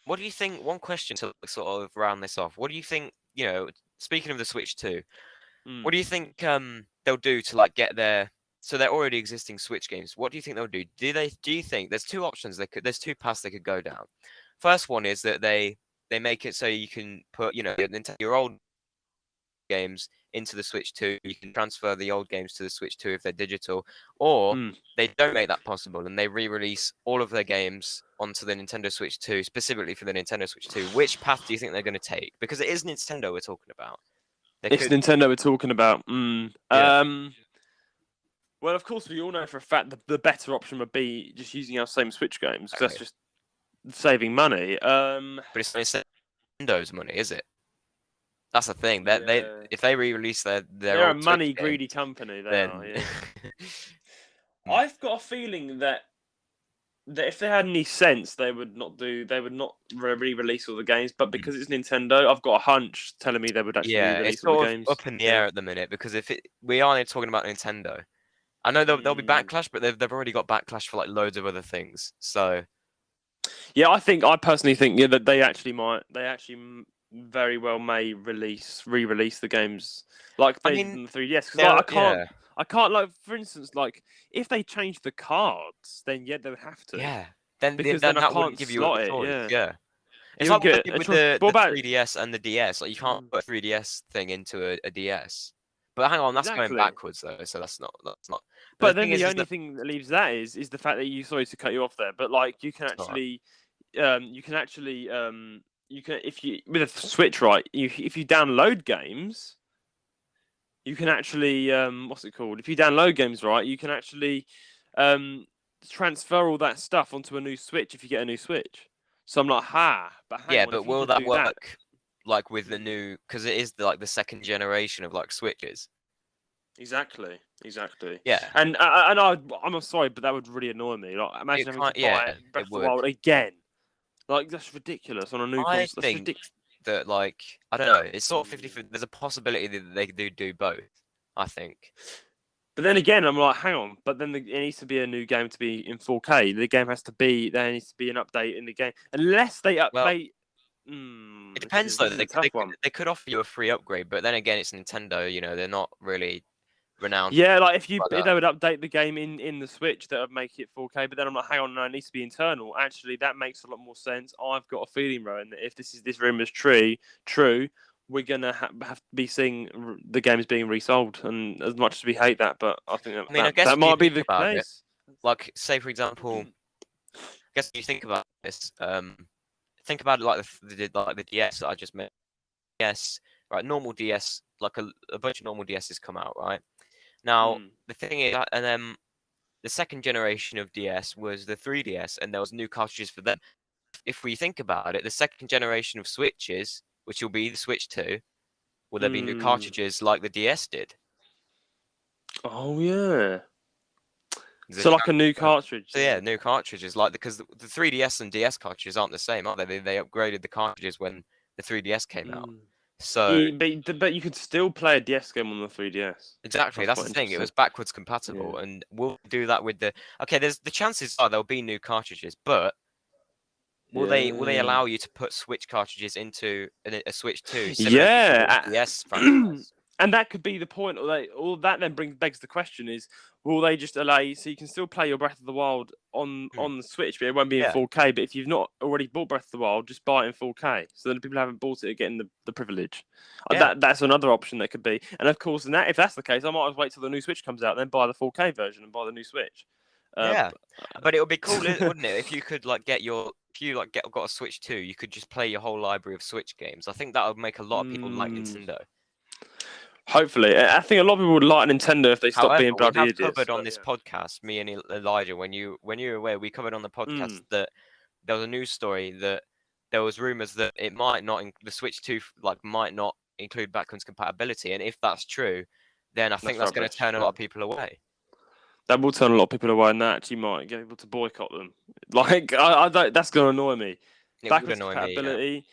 What do you think? One question to sort of round this off. What do you think? You know, speaking of the Switch 2, what do you think they'll do to like get their? So they're already existing Switch games. What do you think they'll do? Do you think there's two options there's two paths they could go down? First one is that they make it so you can put your old games into the Switch 2. You can transfer the old games to the Switch 2 if they're digital, or they don't make that possible and they re-release all of their games onto the Nintendo Switch 2, specifically for the Nintendo Switch 2. Which path do you think they're going to take? Because it is Nintendo we're talking about. Nintendo we're talking about. Yeah. Well, of course, we all know for a fact the better option would be just using our same Switch games, because that's just saving money. But it's not Nintendo's money, is it? That's the thing. If they re-release they're old a money Switch greedy games, company. They then are. Yeah. I've got a feeling that if they had any sense, they would not re-release all the games. But because it's Nintendo, I've got a hunch telling me they would actually re-release it's all sort the of games. up in the air at the minute because we are talking about Nintendo. I know there'll be backlash, but they've already got backlash for like loads of other things. So yeah, I personally think that they actually very well may re-release the games like they did in the 3DS, because I can't like, for instance, like if they change the cards, then yeah, they would have to. Yeah, then because then I that can't wouldn't give you a slot it. choice. Yeah. It's You like get what they did with the what about 3DS and the DS. Like you can't put a 3DS thing into a DS. But hang on, that's going backwards though, so that's not. But then the only thing that leaves that is the fact that sorry to cut you off there, but like you can actually if you with a Switch, right, if you download games, you can actually what's it called? If you download games, right, you can actually transfer all that stuff onto a new Switch if you get a new Switch. So I'm like, but hang on, but will that work like with the new? Because it is the second generation of like Switches. Exactly. Yeah. And I'm sorry, but that would really annoy me. Like, imagine having to buy Breath of the Wild again. Like, that's ridiculous on a new console. I think that, like, I don't know. It's sort of 50. There's a possibility that they do both. I think. But then again, I'm like, hang on. But then it needs to be a new game to be in 4K. The game has to be. There needs to be an update in the game, unless they update. It depends though. They could offer you a free upgrade, but then again, it's Nintendo. You know, they're not really renowned. Yeah, like if they would update the game in the Switch, that would make it 4K. But then I'm like, hang on, no, it needs to be internal. Actually, that makes a lot more sense. I've got a feeling, Rowan, that if this rumor is true, we're gonna have to be seeing the games being resold. And as much as we hate that, but I think that might be the case. Like, say for example, I guess you think about this. Think about it like the DS that I just mentioned. Yes, right. Normal DS, like a bunch of normal DSs come out, right? Now, the thing is, and then the second generation of DS was the 3DS, and there was new cartridges for them. If we think about it, the second generation of Switches, which will be the Switch 2, will there be new cartridges like the DS did? Oh, yeah. So like a new cartridge. So yeah, new cartridges, because the 3DS and DS cartridges aren't the same, are they? They upgraded the cartridges when the 3DS came out. So, but you could still play a DS game on the 3DS. Exactly, that's the thing. It was backwards compatible, and we'll do that with the. Okay, there's the chances are there'll be new cartridges, but will they allow you to put Switch cartridges into a Switch 2? Yeah, DS franchise? And that could be the point. Or that then begs the question: is will they just allow you so you can still play your Breath of the Wild on the Switch, but it won't be in 4K. But if you've not already bought Breath of the Wild, just buy it in 4K. So then people who haven't bought it are getting the privilege. That's another option that could be. And of course, if that's the case, I might as well wait till the new Switch comes out, then buy the 4K version and buy the new Switch. But it would be cool, wouldn't it, if you could got a Switch 2, you could just play your whole library of Switch games. I think that would make a lot of people like Nintendo. Hopefully, I think a lot of people would like Nintendo if they stop being bloody idiots. We have covered on this podcast, me and Elijah, when you were away, we covered on the podcast that there was a news story that there was rumors that it might not, the Switch 2 might not include backwards compatibility, and if that's true, then I think that's going to turn a lot of people away. That will turn a lot of people away, and that actually might get people to boycott them. I don't. That's going to annoy me. Backwards compatibility.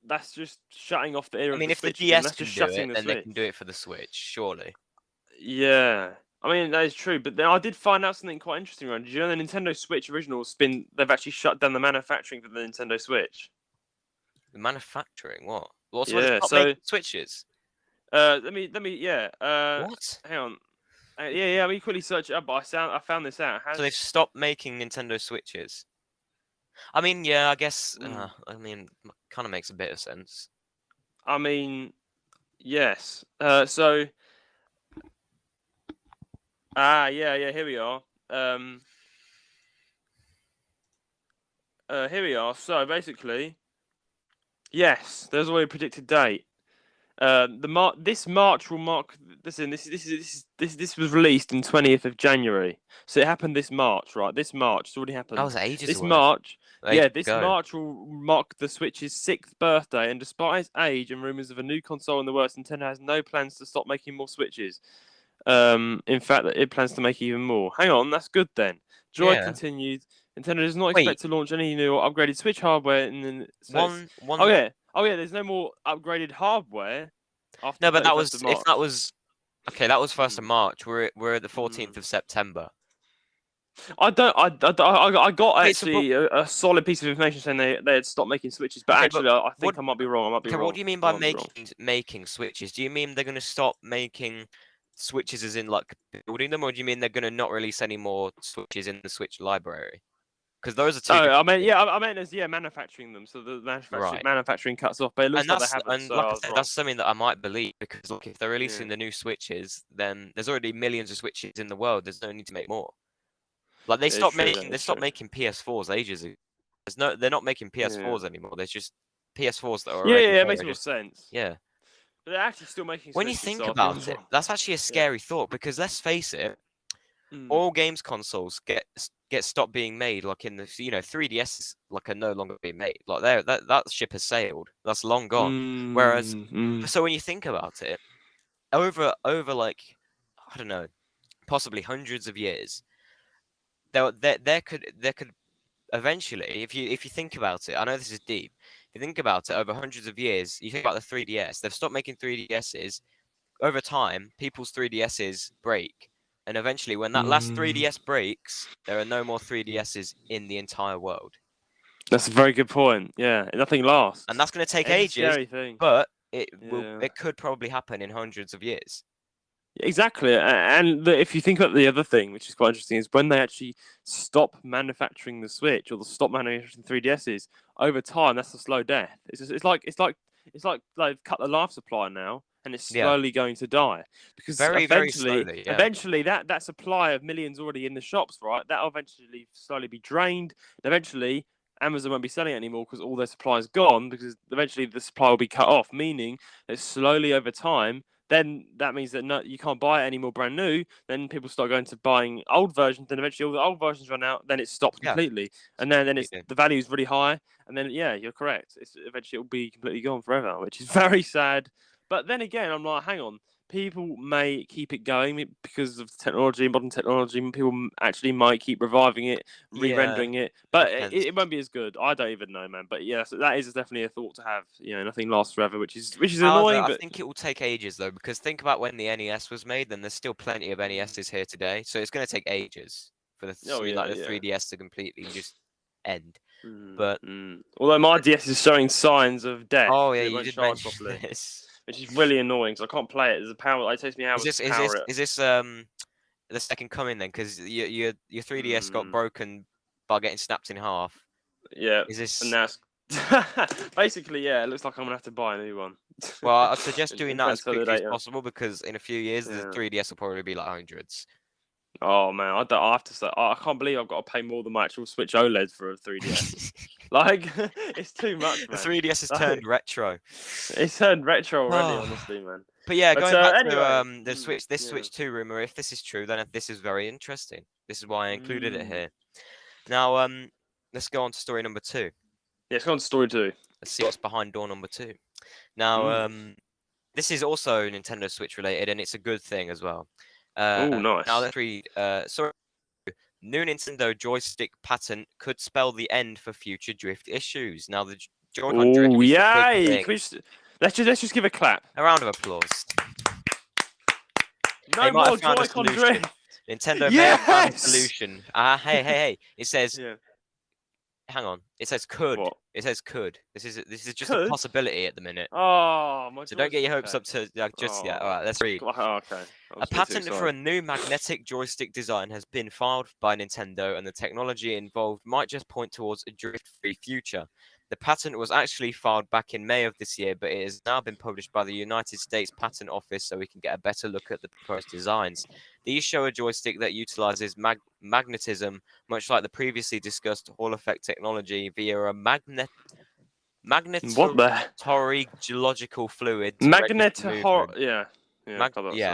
That's just shutting off the era. I mean, if the DS can do it, then they can do it for the Switch, surely. Yeah. I mean, that is true. But then I did find out something quite interesting, right? Did you know the Nintendo Switch originals they've actually shut down the manufacturing for the Nintendo Switch? The manufacturing? What? What's making Switches? Let me, what? Hang on. Let me quickly search it up, but I found this out. So they've stopped making Nintendo Switches? I mean, yeah, I guess, I mean, kind of makes a bit of sense. I mean, yes. Here we are. Here we are. So, basically, yes, there's already a predicted date. This March will mark. This was released in 20th of January, so it happened this March, right? This March, it's already happened. That was ages this away. March. This March will mark the Switch's 6th birthday, and despite its age and rumors of a new console in the works, Nintendo has no plans to stop making more Switches. In fact, it plans to make even more. Hang on, that's good then. Joy continued. Nintendo does not expect to launch any new or upgraded Switch hardware in the. Oh yeah, there's no more upgraded hardware. No, but that was if that was okay. That was 1st of March. We're at the 14th of September. I got actually a solid piece of information saying they had stopped making Switches, but actually I think I might be wrong. What do you mean by making Switches? Do you mean they're going to stop making Switches as in building them, or do you mean they're going to not release any more Switches in the Switch library? Because those are two. I meant as manufacturing them. So the manufacturing cuts off, but it looks like they haven't. And that's something that I might believe, because if they're releasing the new Switches, then there's already millions of Switches in the world. There's no need to make more. They stopped making PS4s ages ago. They're not making PS4s anymore. There's just PS4s that are. It makes more sense. Yeah. But they're actually still making. When you think about it, that's actually a scary thought, because let's face it, all games consoles get stopped being made. In the 3DS are no longer being made. That ship has sailed. That's long gone. Whereas, so when you think about it, over I don't know, possibly hundreds of years, there could eventually, if you think about it, I know this is deep. If you think about it, over hundreds of years, you think about the 3DS. They've stopped making 3DSs. Over time, people's 3DSs break. And eventually, when that last 3DS breaks, there are no more 3DSs in the entire world. That's a very good point. Yeah, nothing lasts. And that's going to take ages, but it could probably happen in hundreds of years. Exactly. And if you think about the other thing, which is quite interesting, is when they actually stop manufacturing the Switch or stop manufacturing 3DSs, over time, that's a slow death. It's like they've cut the life supply now. And it's slowly going to die, because eventually that supply of millions already in the shops, right? That'll eventually slowly be drained. And eventually, Amazon won't be selling it anymore because all their supply is gone. Because eventually the supply will be cut off, meaning that slowly over time, then that means that you can't buy it anymore brand new. Then people start going to buying old versions. Then eventually all the old versions run out. Then it stops completely, and then the value is really high. And then you're correct. Eventually it'll be completely gone forever, which is very sad. But then again, I'm like, hang on. People may keep it going because of technology, modern technology. People actually might keep reviving it, re-rendering it. But it won't be as good. I don't even know, man. But yes, that is definitely a thought to have. Nothing lasts forever, which is annoying. I think it will take ages, though, because think about when the NES was made. Then there's still plenty of NESs here today, so it's going to take ages for the 3DS to completely just end. But although my DS is showing signs of death, you did mention this. which is really annoying because I can't play it. There's a power. It takes me hours to power it. Is this the second coming then? Because your 3DS got broken by getting snapped in half. Yeah. Is this? And now basically, yeah. It looks like I'm gonna have to buy a new one. Well, I'd suggest doing that as quickly as possible because in a few years the 3DS will probably be like hundreds. Oh man, I have to say, I can't believe I've got to pay more than my actual Switch OLED for a 3DS. Like, it's too much, man. The 3DS has turned retro. It's turned retro already, honestly, man. But yeah, going back anyway, to the Switch 2 rumor, if this is true, then this is very interesting. This is why I included it here. Now, let's go on to story number 2. Yeah, let's go on to story 2. Let's see what's behind door number 2. Now, this is also Nintendo Switch related, and it's a good thing as well. Oh, nice. Now let's read. New Nintendo joystick patent could spell the end for future drift issues. Now the Joycon Drift. Oh yay! Let's just give a clap. A round of applause. No more Joycon Drift. Nintendo may have found a solution. Hey! It says. Yeah. Hang on. It says could. What? It says could. This is just a possibility at the minute. Oh, my. So don't get your hopes up to just yet. All right, let's read. Okay. A patent for a new magnetic joystick design has been filed by Nintendo, and the technology involved might just point towards a drift-free future. The patent was actually filed back in May of this year, but it has now been published by the United States Patent Office so we can get a better look at the proposed designs. These show a joystick that utilizes magnetism, much like the previously discussed Hall effect technology, via a magnetory geological fluid. Yeah,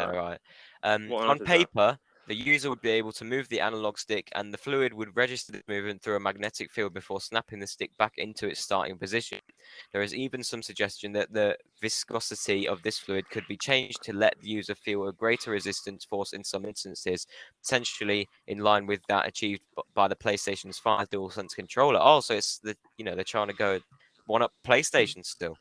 right. On paper, the user would be able to move the analog stick, and the fluid would register the movement through a magnetic field before snapping the stick back into its starting position. There is even some suggestion that the viscosity of this fluid could be changed to let the user feel a greater resistance force in some instances, potentially in line with that achieved by the PlayStation's 5 DualSense controller. Oh, so it's they're trying to go one up PlayStation still.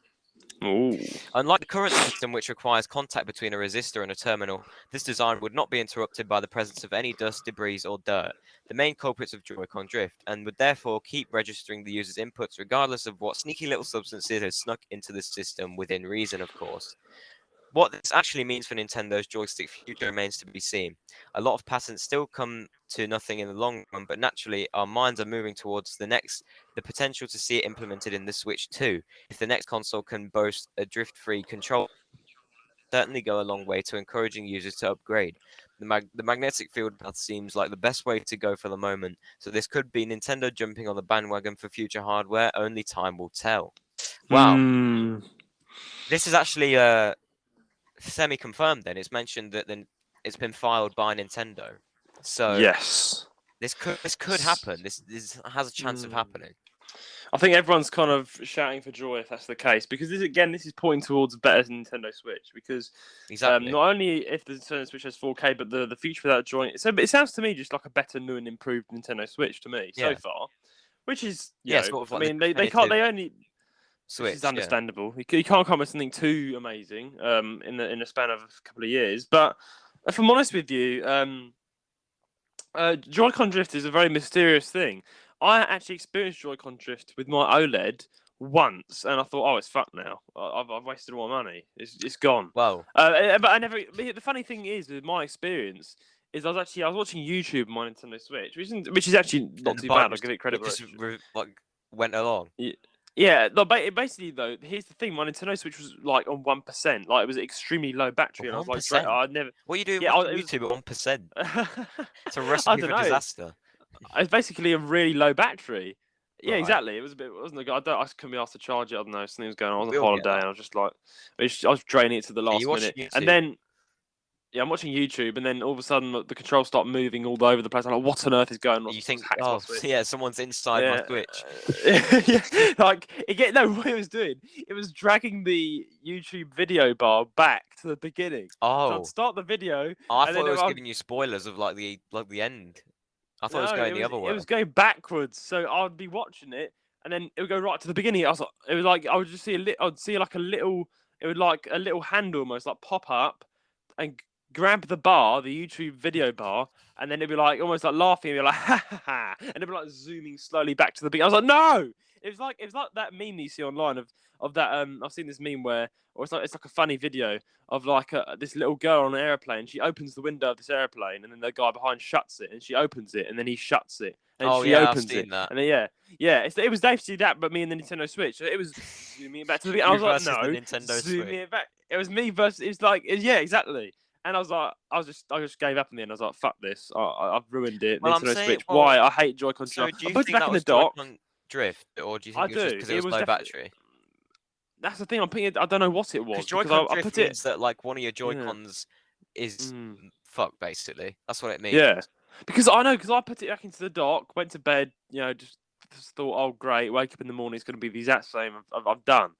Ooh. Unlike the current system, which requires contact between a resistor and a terminal, this design would not be interrupted by the presence of any dust, debris, or dirt, the main culprits of Joycon Drift, and would therefore keep registering the user's inputs regardless of what sneaky little substances have snuck into the system, within reason, of course. What this actually means for Nintendo's joystick future remains to be seen. A lot of patents still come to nothing in the long run, but naturally our minds are moving towards the potential to see it implemented in the Switch 2. If the next console can boast a drift-free control, certainly go a long way to encouraging users to upgrade. The magnetic field path seems like the best way to go for the moment, so this could be Nintendo jumping on the bandwagon for future hardware. Only time will tell. Wow. This is actually semi-confirmed then. It's mentioned that then it's been filed by Nintendo. So yes, this could happen. This has a chance of happening. I think everyone's kind of shouting for joy if that's the case, because this is pointing towards a better Nintendo Switch, because exactly. Not only if the Nintendo Switch has 4K, but the future without joint. So it sounds to me just like a better, new and improved Nintendo Switch to me so far, which is sort of like they only Switch. It's understandable. You can't come with something too amazing in the span of a couple of years. But if I'm honest with you, Joycon Drift is a very mysterious thing. I actually experienced Joycon Drift with my OLED once, and I thought, oh, it's fucked now. I've wasted all my money. It's gone. Wow. But I never. The funny thing is, with my experience, is I was watching YouTube on my Nintendo Switch, which is actually not too bad. I'll give it credit. It just went along. Yeah, no, basically though, here's the thing: my Nintendo Switch was like on 1%, like it was extremely low battery, and I was like, I never. What are you doing on YouTube at 1%? It's a recipe for disaster. It's basically a really low battery. Yeah, exactly. It was a bit. Wasn't a good. I couldn't be asked to charge it. I don't know. Something was going on. I was on holiday, and I was just like, I was draining it to the last minute, and then. Yeah, I'm watching YouTube, and then all of a sudden the controls start moving all over the place. I'm like, what on earth is going on? You think, someone's inside my Switch. Like what it was doing, it was dragging the YouTube video bar back to the beginning. Oh, so I'd start the video. I thought it was giving you spoilers of like the end. I thought it was going the other way. It was going backwards, so I'd be watching it, and then it would go right to the beginning. I would just see a little handle almost like pop up, and grab the bar, the YouTube video bar, and then it'd be like almost like laughing, and be like, ha ha ha, and it'd be like zooming slowly back to the beginning. I was like, no, It was like that meme you see online of that. I've seen this meme where, or it's like a funny video of like this little girl on an airplane. She opens the window of this airplane, and then the guy behind shuts it, and she opens it, and then he shuts it, and Oh she yeah, I've opens it, seen that. and then it was basically that, but me and the Nintendo Switch. So it was zooming it back to the beginning. I You was like, versus the no, Nintendo zooming Switch. it back. It was me versus. It's like, yeah, exactly. And I was like, I just gave up in the end. I was like, fuck this. I've ruined it. Well, I'm Nintendo saying, Switch. Why? I hate Joy-Con so Drift. do I you put it think back that in the was dock. Joy-Con Drift, or do you I think it was just do. because it It was was low definitely. battery? That's the thing. I'm putting it. I don't know what it Because was because Joy-Con I Drift put it. means that like one of your Yeah. Joy-Cons is Mm. fucked, basically. That's what it means. Yeah. Because I put it back into the dock, went to bed. Just thought, oh great, wake up in the morning. It's going to be the exact same. I've done.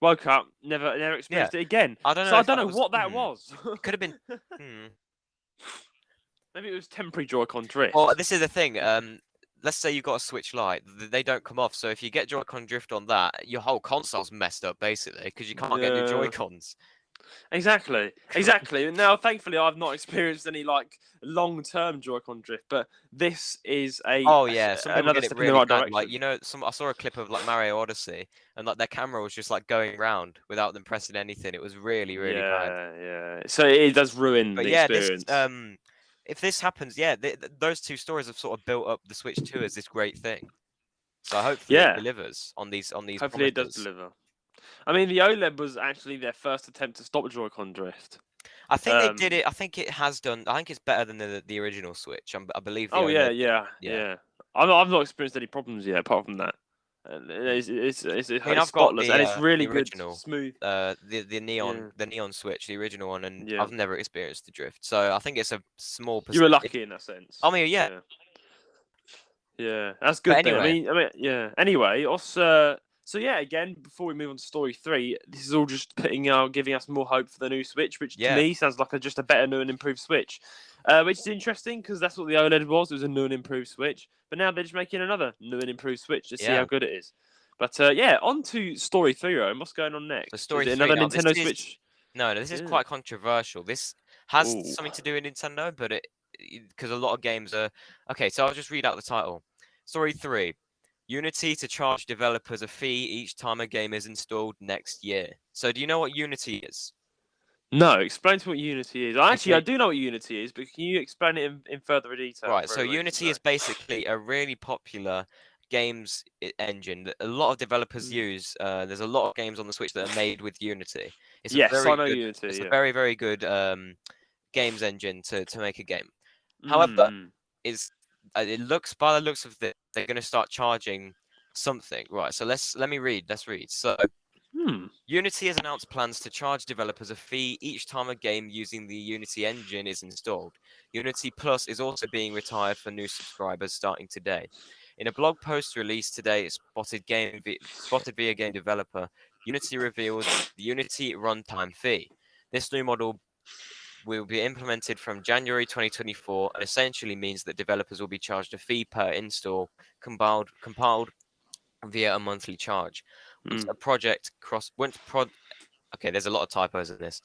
Woke up, never experienced it again. I don't know So I if don't that know was. what that was. It could have been. Maybe it was temporary Joy-Con Drift. Well, this is the thing. Let's say you got a Switch Lite, they don't come off. So if you get Joy-Con Drift on that, your whole console's messed up basically because you can't get new Joy-Cons. Exactly. Now, thankfully, I've not experienced any like long-term Joy-Con drift, but this is Oh yeah, some people another get it step in the really right bad. direction. Like I saw a clip of like Mario Odyssey, and like their camera was just like going round without them pressing anything. It was really bad. Yeah. So it does ruin But the yeah, experience. if this happens, yeah, those two stories have sort of built up the Switch 2 as this great thing. So hopefully it delivers on these Hopefully promises. it does deliver. I mean, the OLED was actually their first attempt to stop Joy-Con drift. I think they did it. I think it has done. I think it's better than the original Switch. I believe. The OLED, yeah. I've not experienced any problems yet apart from that. It's I mean, I've got spotless and it's really the good, original, smooth. the neon Switch, the original one, and Yeah. I've never experienced the drift. So I think it's a small You were percentage. lucky in that sense. I mean, yeah. Yeah, that's good. But Then. anyway, I mean, yeah. Anyway, also, so yeah, again, before we move on to story 3, this is all just giving us more hope for the new Switch, which to me sounds like just a better, new and improved Switch. Which is interesting because that's what the OLED was. It was a new and improved Switch, but now they're just making another new and improved Switch to see how good it is. But yeah, on to story 3, Rome. What's going on next? So story is it 3, another now, Nintendo Switch? No, this is quite controversial. This has something to do with Nintendo, but because a lot of games are okay. So I'll just read out the title. Story 3. Unity to charge developers a fee each time a game is installed next year. So do you know what Unity is? No, explain to me what Unity is. Actually, I do know what Unity is, but can you explain it in further detail? Right, so Unity is basically a really popular games engine that a lot of developers use. There's a lot of games on the Switch that are made with Unity. It's I know Unity. It's a very, very good games engine to make a game. However, it looks, by the looks of this, they're going to start charging something. Right, so let's read. So Unity has announced plans to charge developers a fee each time a game using the Unity engine is installed. Unity Plus is also being retired for new subscribers starting today. In a blog post released today, Spotted via game developer, Unity revealed the Unity runtime fee. This new model will be implemented from January 2024 and essentially means that developers will be charged a fee per install, compiled via a monthly charge. Once okay, there's a lot of typos in this.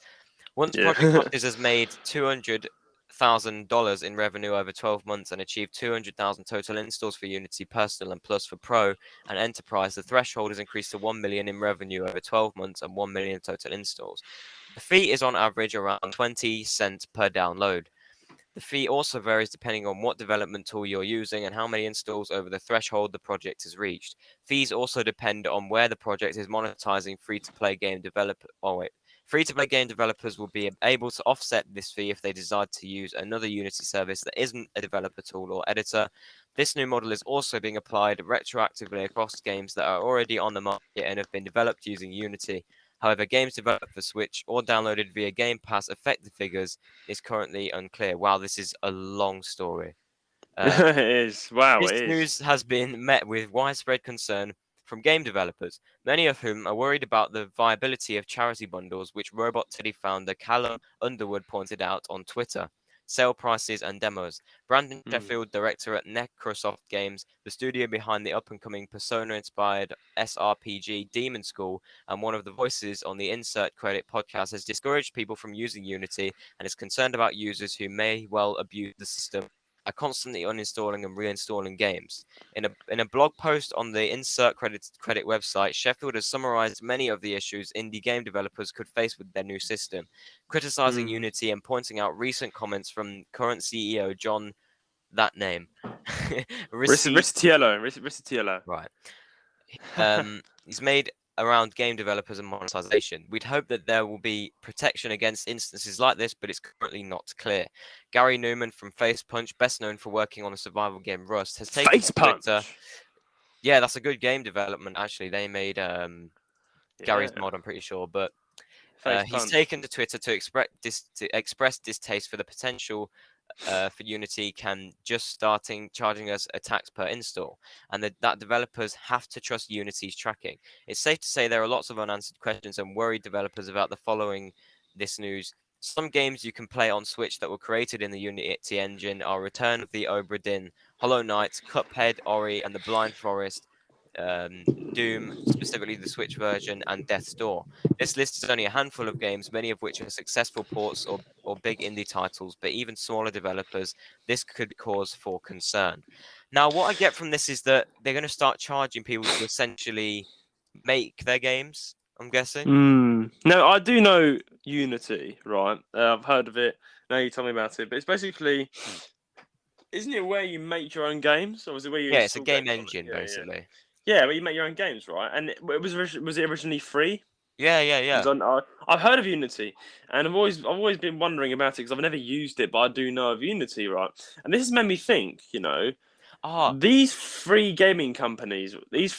Once Project Crosses has made $200,000 in revenue over 12 months and achieved 200,000 total installs for Unity Personal and Plus for Pro and Enterprise, the threshold is increased to 1 million in revenue over 12 months and 1 million total installs. The fee is on average around 20 cents per download. The fee also varies depending on what development tool you're using and how many installs over the threshold the project has reached. Fees also depend on where the project is monetizing free-to-play game developer. Free-to-play game developers will be able to offset this fee if they decide to use another Unity service that isn't a developer tool or editor. This new model is also being applied retroactively across games that are already on the market and have been developed using Unity. However, games developed for Switch or downloaded via Game Pass affect the figures is currently unclear. Wow, this is a long story. It is. Wow, this it is. news has been met with widespread concern from game developers, many of whom are worried about the viability of charity bundles, which Robot Teddy founder Callum Underwood pointed out on Twitter. Sale prices and demos. Brandon Sheffield, director at Necrosoft Games, the studio behind the up-and-coming Persona-inspired SRPG Demon School, and one of the voices on the Insert Credit podcast, has discouraged people from using Unity and is concerned about users who may well abuse the system. are constantly uninstalling and reinstalling games. In a blog post on the Insert Credit website, Sheffield has summarized many of the issues indie game developers could face with their new system, criticizing Unity and pointing out recent comments from current CEO John, that name, Ricciello. Right. He's made around game developers and monetization. We'd hope that there will be protection against instances like this, but it's currently not clear. Gary Newman from Face Punch, best known for working on the survival game Rust, has taken Face to Twitter. Punch. Yeah, that's a good game development actually. They made Gary's mod, I'm pretty sure, but he's taken to Twitter to express distaste for the potential for Unity can just starting charging us a tax per install, and that developers have to trust Unity's tracking. It's safe to say there are lots of unanswered questions and worried developers about the following this news. Some games you can play on Switch that were created in the Unity engine are Return of the Obra Dinn, Hollow Knight, Cuphead, Ori, and the Blind Forest, Doom, specifically the Switch version, and Death's Door. This list is only a handful of games, many of which are successful ports or big indie titles, but even smaller developers, this could cause for concern. Now, what I get from this is that they're going to start charging people to essentially make their games, I'm guessing. No, I do know Unity, right? I've heard of it. Now you tell me about it, but it's basically, isn't it where you make your own games, or is it where you? Yeah, it's a game engine basically. Yeah, where you make your own games, right? And was it originally free? Yeah. I've heard of Unity, and I've always been wondering about it because I've never used it, but I do know of Unity, right? And this has made me think, these free gaming companies,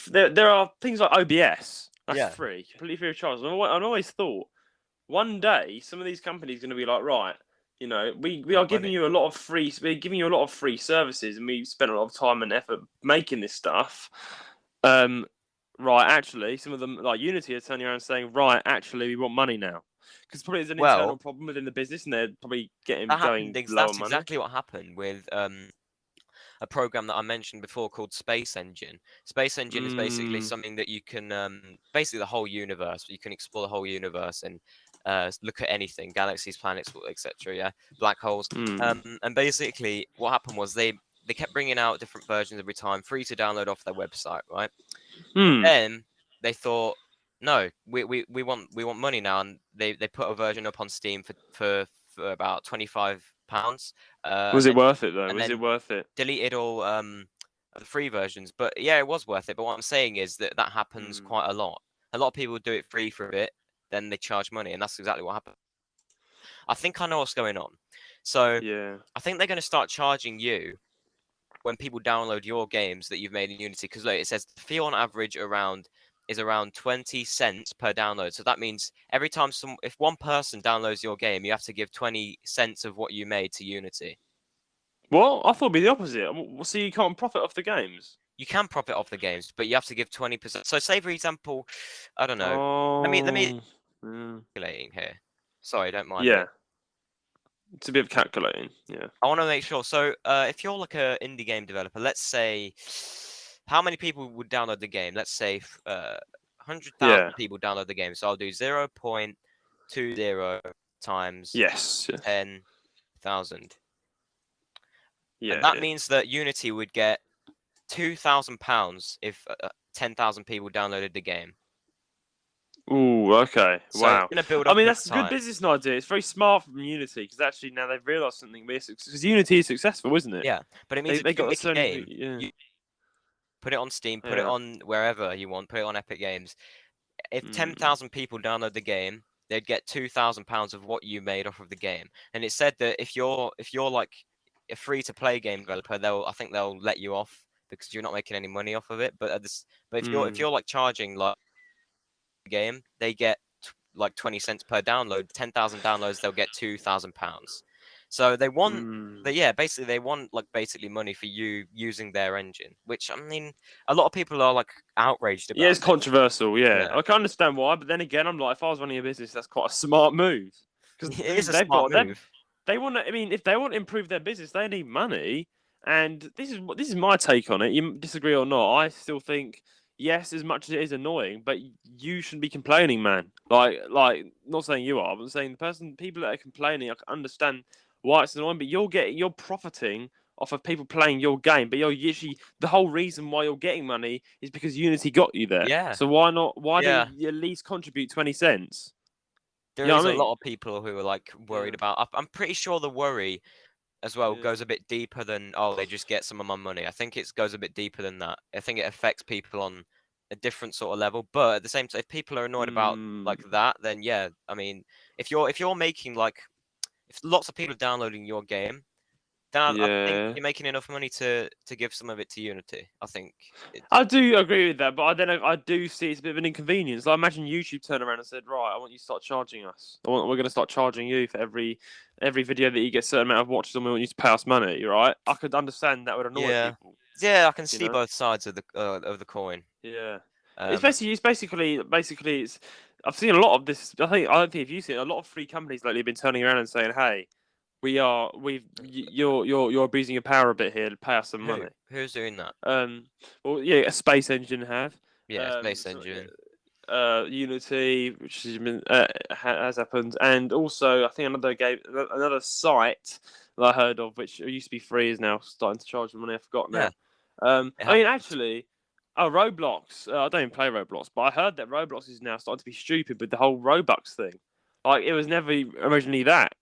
there are things like OBS, that's free, completely free of charge. And I've always thought one day some of these companies are going to be like, right, we are giving you a lot of free, we're giving you a lot of free services, and we've spent a lot of time and effort making this stuff. Right, actually, some of them, like Unity, are turning around and saying, right, actually, we want money now. Because probably there's an internal problem within the business, and they're probably going lower money. That's exactly what happened with a program that I mentioned before called Space Engine. Space Engine is basically something that you can, basically the whole universe, you can explore the whole universe and look at anything, galaxies, planets, etc., yeah, black holes. And basically what happened was they kept bringing out different versions every time, free to download off their website, right? Then they thought, no, we want money now, and they put a version up on Steam for about £25. Was it worth it though? Was it worth it? Deleted all the free versions, but yeah, it was worth it. But what I'm saying is that happens quite a lot. A lot of people do it free for a bit, then they charge money, and that's exactly what happened. I think I know what's going on. So yeah, I think they're going to start charging you when people download your games that you've made in Unity, because it says the fee on average is around 20 cents per download. So that means every time if one person downloads your game, you have to give 20 cents of what you made to Unity. Well, I thought it'd be the opposite. So you can't profit off the games. You can profit off the games, but you have to give 20%. So say, for example, I don't know. Let me calculating here. Sorry, don't mind. Yeah. It's a bit of calculating, yeah. I want to make sure. So, if you're like an indie game developer, let's say, how many people would download the game? Let's say 100,000 people download the game. So I'll do 0.20 times 10,000. Yeah. And that means that Unity would get £2,000 if 10,000 people downloaded the game. Ooh, okay. So wow. Build up that's a good business idea. It's very smart from Unity because actually now they've realised something. Because Unity is successful, isn't it? Yeah, but it means they got a game. You put it on Steam, put it on wherever you want, put it on Epic Games. If 10,000 people download the game, they'd get £2,000 of what you made off of the game. And it said that if you're like a free-to-play game developer, I think they'll let you off because you're not making any money off of it. But if you're like charging like game, they get like 20 cents per download. 10,000 downloads, they'll get £2,000. So they want, basically they want like basically money for you using their engine, which I mean, a lot of people are like outraged about. Yeah, it's controversial. Yeah, I can understand why, but then again, I'm like, if I was running a business, that's quite a smart move. Because it is a smart move. They want to. I mean, if they want to improve their business, they need money. And this is my take on it. You disagree or not? I still think yes, as much as it is annoying, but you shouldn't be complaining, man. Like, not saying you are, but saying people that are complaining, I can understand why it's annoying, but you're profiting off of people playing your game, but you're usually the whole reason why you're getting money is because Unity got you there. Yeah. So why not? Why Yeah. don't you at least contribute 20 cents? There You know is what I a mean? lot of people who are like worried about. I'm pretty sure the worry as well goes a bit deeper than they just get some of my money. I think it goes a bit deeper than that. I think it affects people on a different sort of level. But at the same time, if people are annoyed about like that, then yeah, I mean, if you're making like if lots of people are downloading your game, then I think you're making enough money to give some of it to Unity. I think I do agree with that, but I do see it's a bit of an inconvenience. Like, imagine YouTube turned around and said, "Right, I want you to start charging us. We're going to start charging you for every video that you get a certain amount of watches, and we want you to pay us money." Right? I could understand that would annoy people. Yeah, I can see both sides of the coin. Yeah, it's basically I've seen a lot of this. I don't think if you see it, a lot of free companies lately have been turning around and saying, "Hey, you're abusing your power a bit here. To pay us some money." Who's doing that? Well, yeah, a Space Engine have. Yeah, Space Engine. Unity, which has happened, and also I think another site that I heard of, which used to be free, is now starting to charge money. I forgot now. I mean, actually, Roblox. I don't even play Roblox, but I heard that Roblox is now starting to be stupid with the whole Robux thing. Like, it was never originally that,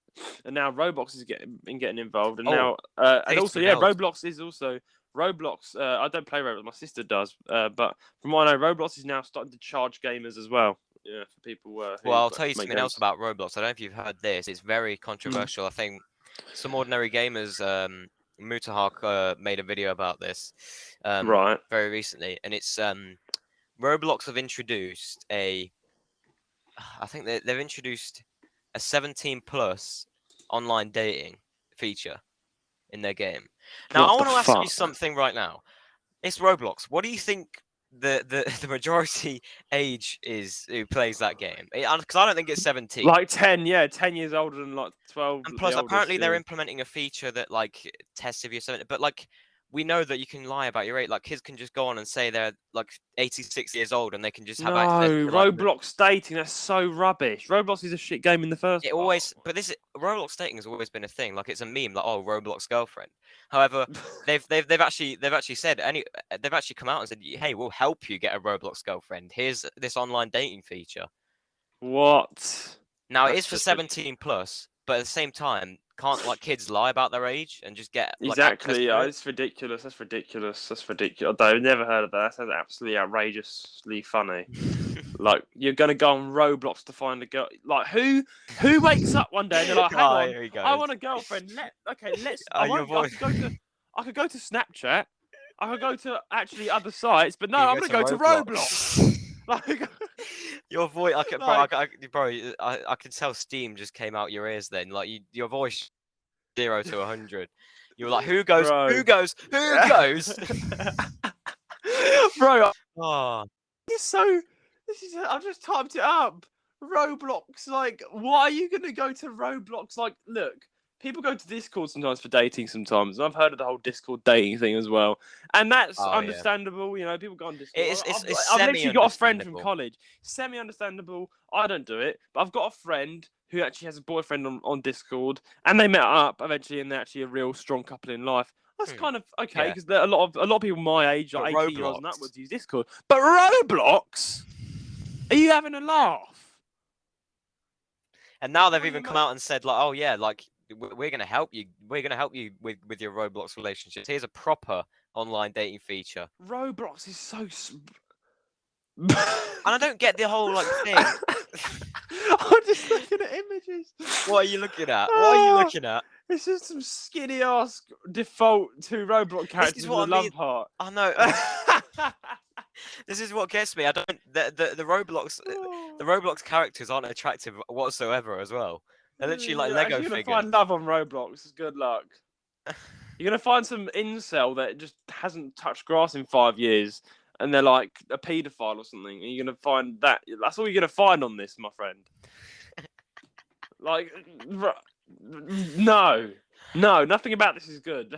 and now Roblox is getting involved, and now and also Roblox is also. Roblox, I don't play Roblox. My sister does, but from what I know, Roblox is now starting to charge gamers as well. Yeah, for people. Well, I'll tell you something else about Roblox. I don't know if you've heard this. It's very controversial. I think some ordinary gamers, Mutahawk, made a video about this, very recently, and it's Roblox have introduced I think they've introduced a 17+ online dating feature in their game. Now, I want to ask you something right now. It's Roblox. What do you think the majority age is who plays that game? Because I don't think it's 17. Like 10, 10 years older than like 12. And plus, apparently they're implementing a feature that like tests if you're 17. But like, we know that you can lie about your age. Like, kids can just go on and say they're like 86 years old and they can just have access to Roblox dating. That's so rubbish. Roblox is a shit game in the first place. But Roblox dating has always been a thing. Like, it's a meme, like, Roblox girlfriend. However, they've actually said they've actually come out and said, hey, we'll help you get a Roblox girlfriend. Here's this online dating feature. What? Now, it is for 17+, but at the same time, can't like kids lie about their age and just get like, exactly? Yeah, it's ridiculous. That's ridiculous. I've never heard of that. That sounds absolutely outrageously funny. Like, you're gonna go on Roblox to find a girl. Like, who wakes up one day and they're like, "Hang on, I want a girlfriend." Let's. I could go to Snapchat. I could go to actually other sites, but no, I'm gonna go to Roblox. Like, your voice, I can tell steam just came out your ears then. Like, your voice 0 to 100. You were like, who goes? Bro. Who goes? Who goes? Bro, I've just typed it up. Roblox, like, why are you gonna go to Roblox? Like, look, people go to Discord sometimes for dating sometimes. I've heard of the whole Discord dating thing as well. And that's understandable. You know, people go on Discord. I've literally got a friend from college. Semi-understandable. I don't do it. But I've got a friend who actually has a boyfriend on Discord. And they met up eventually, and they're actually a real strong couple in life. That's kind of okay, because a lot of people my age, like 18-year-olds and upwards, use Discord. But Roblox? Are you having a laugh? And now they've even come out and said, like, oh yeah, like, we're going to help you. We're going to help you with your Roblox relationships. Here's a proper online dating feature. Roblox is so... And I don't get the whole, like, thing. I'm just looking at images. What are you looking at? What are you looking at? It's just some skinny-ass default two Roblox characters with a love heart. I know. This is what gets me. I don't... The Roblox characters aren't attractive whatsoever as well. They're literally like Lego figures. You're gonna find love on Roblox. Good luck. You're gonna find some incel that just hasn't touched grass in 5 years, and they're like a paedophile or something. And you're gonna find that. That's all you're gonna find on this, my friend. Like, no, nothing about this is good.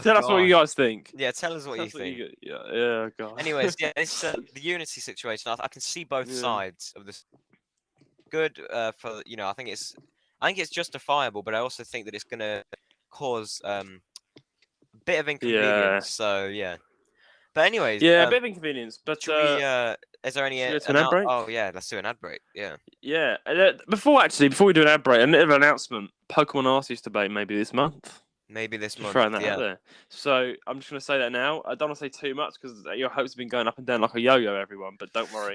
Tell us what you guys think. Yeah, tell us what you think. God. Anyways, it's the Unity situation. I can see both sides of this. Good for I think it's I think it's justifiable, but I also think that it's going to cause a bit of inconvenience. So yeah. But anyways, yeah, a bit of inconvenience. But should we? Is there any? should we go to an ad break? Oh yeah, let's do an ad break. Yeah. Yeah. Before we do an ad break, a little announcement: Pokemon Arceus debate maybe this month. Maybe this Just month. throwing that out there. So I'm just going to say that now. I don't want to say too much because your hopes have been going up and down like a yo-yo, everyone. But don't worry.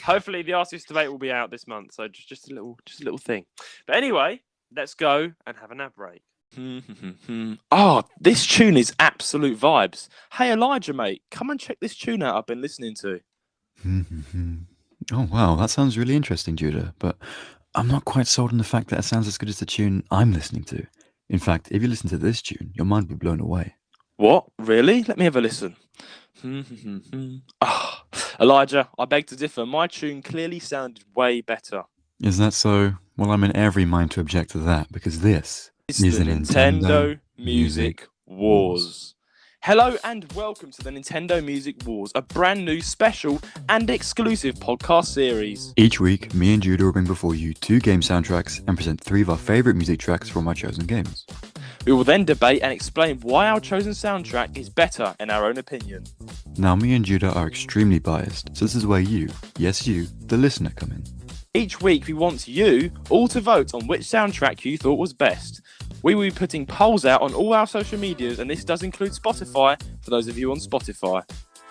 Hopefully the Arceus debate will be out this month. So just a little thing. But anyway, let's go and have an ad break. Oh, this tune is absolute vibes. Hey Elijah, mate, come and check this tune out I've been listening to. Oh wow, that sounds really interesting, Judah. But I'm not quite sold on the fact that it sounds as good as the tune I'm listening to. In fact, if you listen to this tune, your mind will be blown away. What? Really? Let me have a listen. Elijah, I beg to differ. My tune clearly sounded way better. Is that so? Well, I'm in every mind to object to that, because this is the Nintendo Music Wars. Hello and welcome to the Nintendo Music Wars, a brand new special and exclusive podcast series. Each week, me and Judah will bring before you 2 game soundtracks and present 3 of our favourite music tracks from our chosen games. We will then debate and explain why our chosen soundtrack is better in our own opinion. Now, me and Judah are extremely biased, so this is where you, yes you, the listener, come in. Each week we want you all to vote on which soundtrack you thought was best. We will be putting polls out on all our social medias, and this does include Spotify for those of you on Spotify.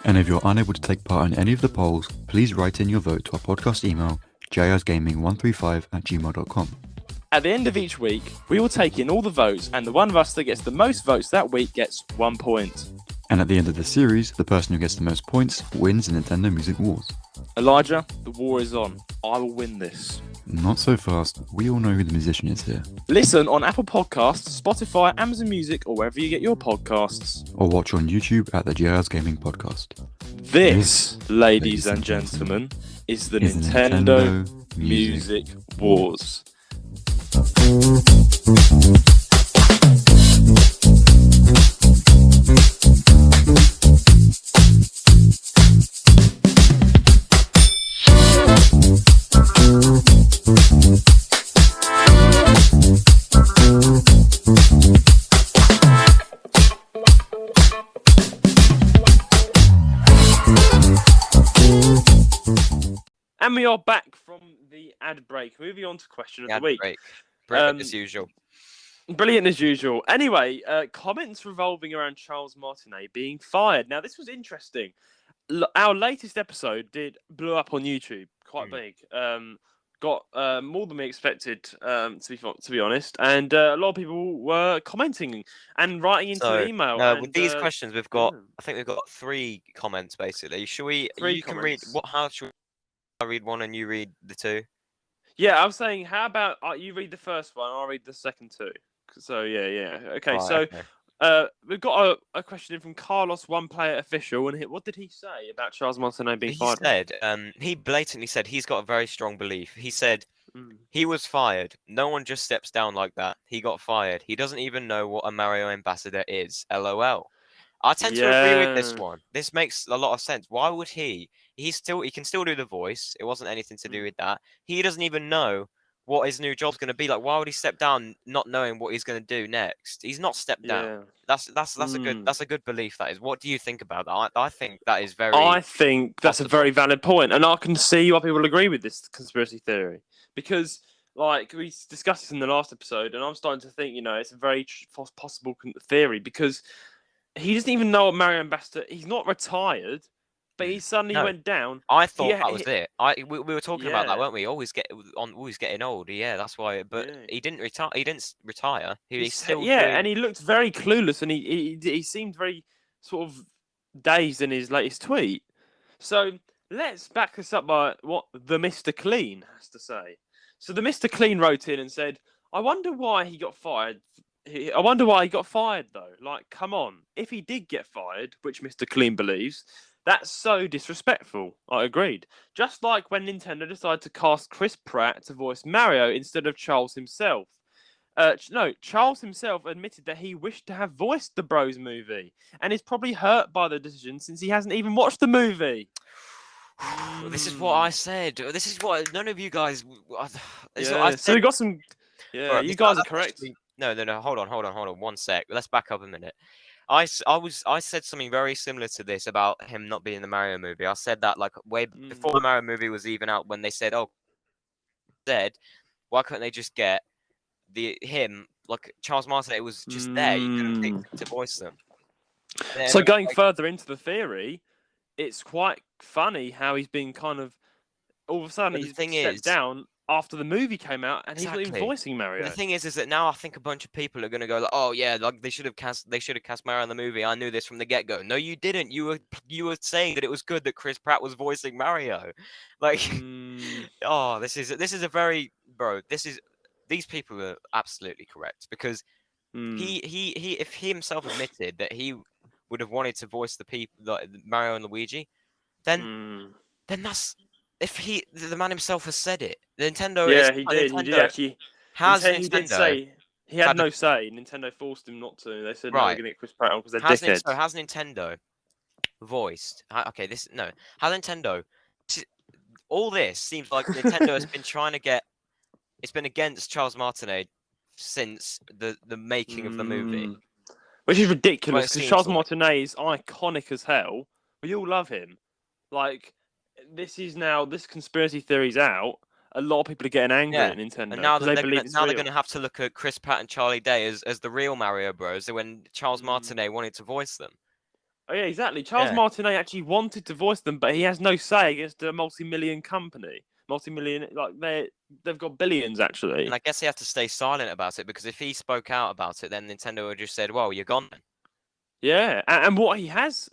And if you're unable to take part in any of the polls, please write in your vote to our podcast email, jrsgaming135@gmail.com. At the end of each week, we will take in all the votes, and the one of us that gets the most votes that week gets 1 point. And at the end of the series, the person who gets the most points wins the Nintendo Music Wars. Elijah, the war is on. I will win this. Not so fast. We all know who the musician is here. Listen on Apple Podcasts, Spotify, Amazon Music, or wherever you get your podcasts. Or watch on YouTube at the JR's Gaming Podcast. This, ladies and gentlemen, is the Nintendo Music Wars. And we are back from the ad break. Moving on to question of the week. Brilliant as usual. Brilliant as usual. Anyway, comments revolving around Charles Martinet being fired. Now, this was interesting. Our latest episode blew up on YouTube, quite big. Got more than we expected, to be honest. And a lot of people were commenting and writing into the email. With these questions, I think we've got 3 comments basically. Should we? You can read. How should I read one and you read the 2? Yeah, I was saying, how about you read the first one, I'll read the second 2. So yeah. Okay, right, we've got a question in from Carlos, One Player Official, and what did he say about Charles Martinet being fired? He blatantly said he's got a very strong belief. He said he was fired. No one just steps down like that. He got fired. He doesn't even know what a Mario ambassador is. LOL. I tend to agree with this one. This makes a lot of sense. Why would he? He can still do the voice. It wasn't anything to do with that. He doesn't even know what his new job's going to be like. Why would he step down not knowing what he's going to do next? He's not stepped down. That's a good belief, that is. What do you think about that? I think that is very I think that's a very valid point, and I can see why people agree with this conspiracy theory, because like we discussed this in the last episode, and I'm starting to think, it's a very possible theory, because he doesn't even know what Mario Ambassador. He's not retired, but he suddenly went down. I thought that was it. We were talking about that, weren't we? Always getting old. Yeah, that's why. But he didn't retire. He didn't retire. He's still and he looked very clueless, and he seemed very sort of dazed in his latest tweet. So let's back this up by what the Mr. Clean has to say. So the Mr. Clean wrote in and said, "I wonder why he got fired." I wonder why he got fired, though. Like, come on. If he did get fired, which Mr. Clean believes, that's so disrespectful. I agreed. Just like when Nintendo decided to cast Chris Pratt to voice Mario instead of Charles himself. Charles himself admitted that he wished to have voiced the Bros movie and is probably hurt by the decision since he hasn't even watched the movie. This is what I said. This is what none of you guys. So we got some. Yeah, Bro, you guys are correct. Actually, no. Hold on. 1 sec. Let's back up a minute. I said something very similar to this about him not being in the Mario movie. I said that like way before the Mario movie was even out, when they said, "Oh, why couldn't they just get him like Charles Martinet was just there? You couldn't pick him to voice them." So going further into the theory, it's quite funny how he's been kind of all of a sudden he's stepped down after the movie came out, and he's not even voicing Mario. But the thing is that now I think a bunch of people are going to go like, "Oh yeah, like they should have cast Mario in the movie. I knew this from the get-go." No, you didn't. You were saying that it was good that Chris Pratt was voicing Mario. Like, oh, this is a very these people are absolutely correct, because if he himself admitted that he would have wanted to voice the people like Mario and Luigi, then that's. If the man himself has said it, Nintendo is. Yeah, he did. He did actually. He did say he had no say. Nintendo forced him not to. They said no, we're going to get Chris Pratt on because they're dickheads. So has Nintendo voiced? Okay, has Nintendo? All this seems like Nintendo has been trying to get. It's been against Charles Martinet since the making of the movie, which is ridiculous because Charles Martinet is iconic as hell. We all love him. Like. This conspiracy theory's out. A lot of people are getting angry at Nintendo. And now they're going to have to look at Chris Pratt and Charlie Day as the real Mario Bros. When Charles Martinet wanted to voice them. Oh yeah, exactly. Charles Martinet actually wanted to voice them, but he has no say against a multi-million company. They've got billions actually. And I guess he had to stay silent about it, because if he spoke out about it, then Nintendo would have just said, "Well, you're gone then." Yeah, and what he has,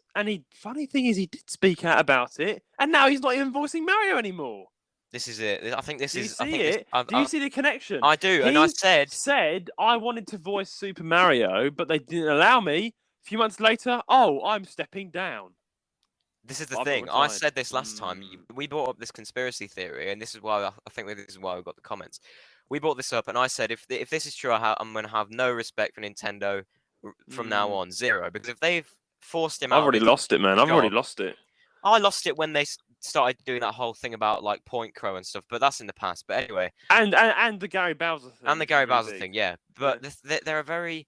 funny thing is, he did speak out about it, and now he's not even voicing Mario anymore. This is it. I think this do you is. See it? Do you see the connection? I do, and I said I wanted to voice Super Mario, but they didn't allow me. A few months later, I'm stepping down. This is the thing. I said this last time. We brought up this conspiracy theory, and this is why I think this is why we got the comments. We brought this up, and I said if this is true, I'm going to have no respect for Nintendo. From now on, zero, because if they've forced him out, I've already lost it, man. I've already lost it. I lost it when they started doing that whole thing about like Point Crow and stuff, but that's in the past. But anyway, and the Gary Bowser thing. And the Gary Bowser thing, yeah. But they're a very.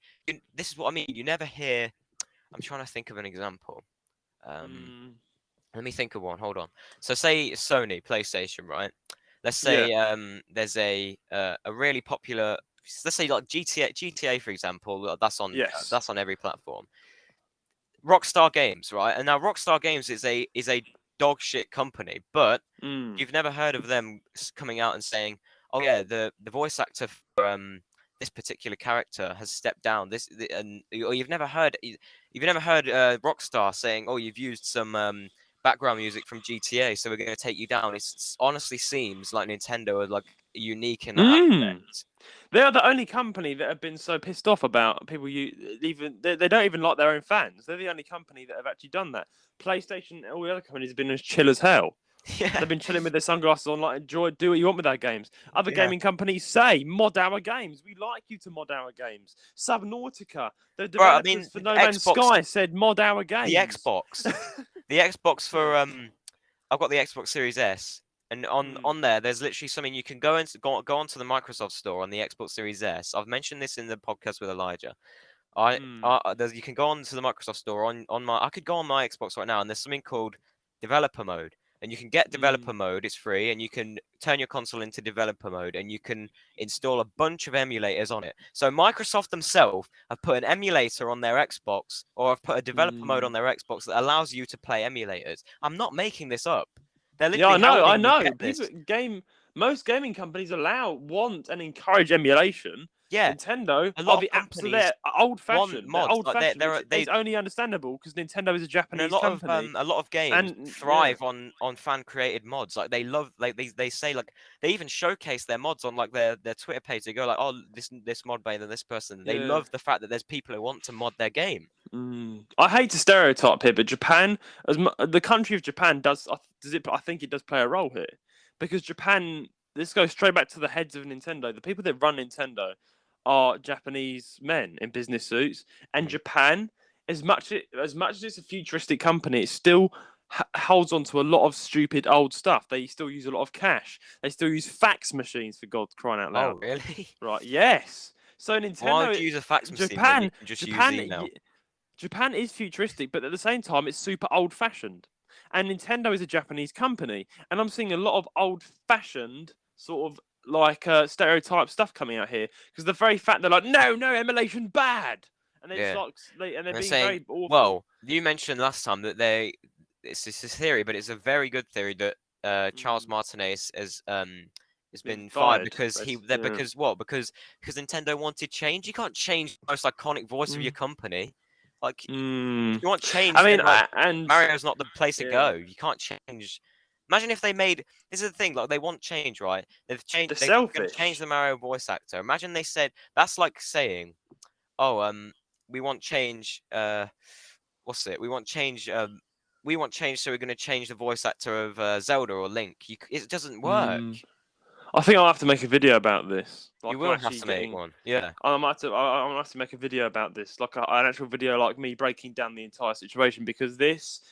This is what I mean. You never hear. I'm trying to think of an example. Let me think of one. Hold on. So say Sony PlayStation, right? Let's say there's a really popular. Let's say like GTA for example. That's on every platform. Rockstar Games, right? And now Rockstar Games is a dog shit company, but you've never heard of them coming out and saying, "Oh yeah, the voice actor for this particular character has stepped down." Or you've never heard Rockstar saying, "Oh, you've used some background music from GTA, so we're going to take you down." It honestly seems like Nintendo are like unique in that aspect. They're the only company that have been so pissed off about people. They don't even like their own fans. They're the only company that have actually done that. PlayStation, all the other companies have been as chill as hell. Yeah. They've been chilling with their sunglasses on, like, do what you want with our games. Other gaming companies say, mod our games. We like you to mod our games. Subnautica, the developers for No Man's Sky said mod our games. The Xbox for I've got the Xbox Series S. And on there's literally something you can go onto the Microsoft Store on the Xbox Series S. I've mentioned this in the podcast with Elijah. You can go onto the Microsoft Store I could go on my Xbox right now, and there's something called developer mode, and you can get developer mode. It's free, and you can turn your console into developer mode, and you can install a bunch of emulators on it. So Microsoft themselves have put an emulator on their Xbox, or have put a developer mode on their Xbox that allows you to play emulators. I'm not making this up. I know. Most gaming companies want and encourage emulation. Yeah, Nintendo are the absolute old-fashioned. It's only understandable because Nintendo is a Japanese company. A lot of games thrive on fan-created mods. Like they love, they say, like they even showcase their mods on like their Twitter page. They go like, "Oh, this mod made than this person." They love the fact that there's people who want to mod their game. I hate to stereotype here, but Japan, the country of Japan, I think it does play a role here, because Japan. This goes straight back to the heads of Nintendo. The people that run Nintendo are Japanese men in business suits, and Japan, as much as it's a futuristic company, it's still holds on to a lot of stupid old stuff. They still use a lot of cash. They still use fax machines, for God crying out loud. Oh, really? Right? Yes. So Why Nintendo, would you use a fax machine when you Japan, can just use Japan, email? Japan is futuristic, but at the same time, it's super old-fashioned. And Nintendo is a Japanese company, and I'm seeing a lot of old-fashioned sort of like stereotype stuff coming out here because the very fact they're like, no, emulation bad, and they're Yeah. and they're being saying, very awful. well, you mentioned last time that it's a theory, but it's a very good theory that Charles Martinet has been fired because because what? Because Nintendo wanted change. You can't change the most iconic voice of your company. Like, if you want change, I mean, then, like, and Mario's not the place to go. You can't change. Imagine if they made this is the thing, like they want change, right? They're going to change the Mario voice actor. Imagine they said that's like saying, oh, we want change. What's it? We want change. We want change, so we're going to change the voice actor of Zelda or Link. It doesn't work. I think I'll have to make a video about this. Like, you will have to make one. Yeah. I might have to make a video about this, like an actual video, like me breaking down the entire situation, because this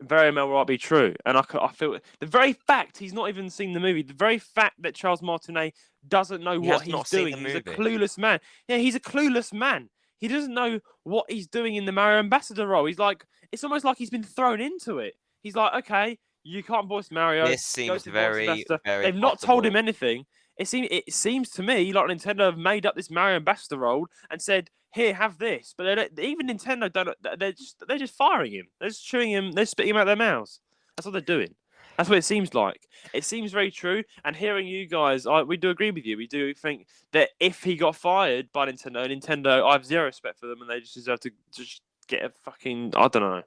very well might be true. And I feel the very fact he's not even seen the movie, the very fact that Charles Martinet doesn't know what he's doing. He's a clueless man. Yeah, he's a clueless man. He doesn't know what he's doing in the Mario Ambassador role. He's like, it's almost like he's been thrown into it. He's like, okay, you can't voice Mario. This seems very, very. They've not told him anything. It seems to me like Nintendo have made up this Mario Ambassador role and said, "Here, have this." But even Nintendo don't. They're just firing him. They're just chewing him. They're spitting him out their mouths. That's what they're doing. That's what it seems like. It seems very true. And hearing you guys, we do agree with you. We do think that if he got fired by Nintendo, I have zero respect for them, and they just deserve to just get a fucking. I don't know.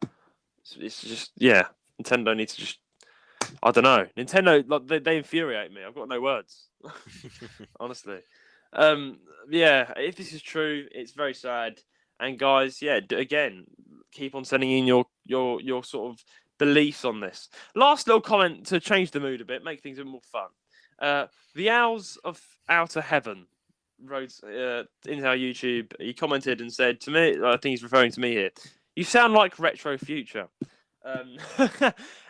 It's just Nintendo needs to just. I don't know. Nintendo, like they infuriate me. I've got no words, honestly. If this is true, it's very sad. And guys, again, keep on sending in your sort of beliefs on this. Last little comment to change the mood a bit, make things a bit more fun. The Owls of Outer Heaven wrote into our YouTube. He commented and said to me, I think he's referring to me here. You sound like Retro Future.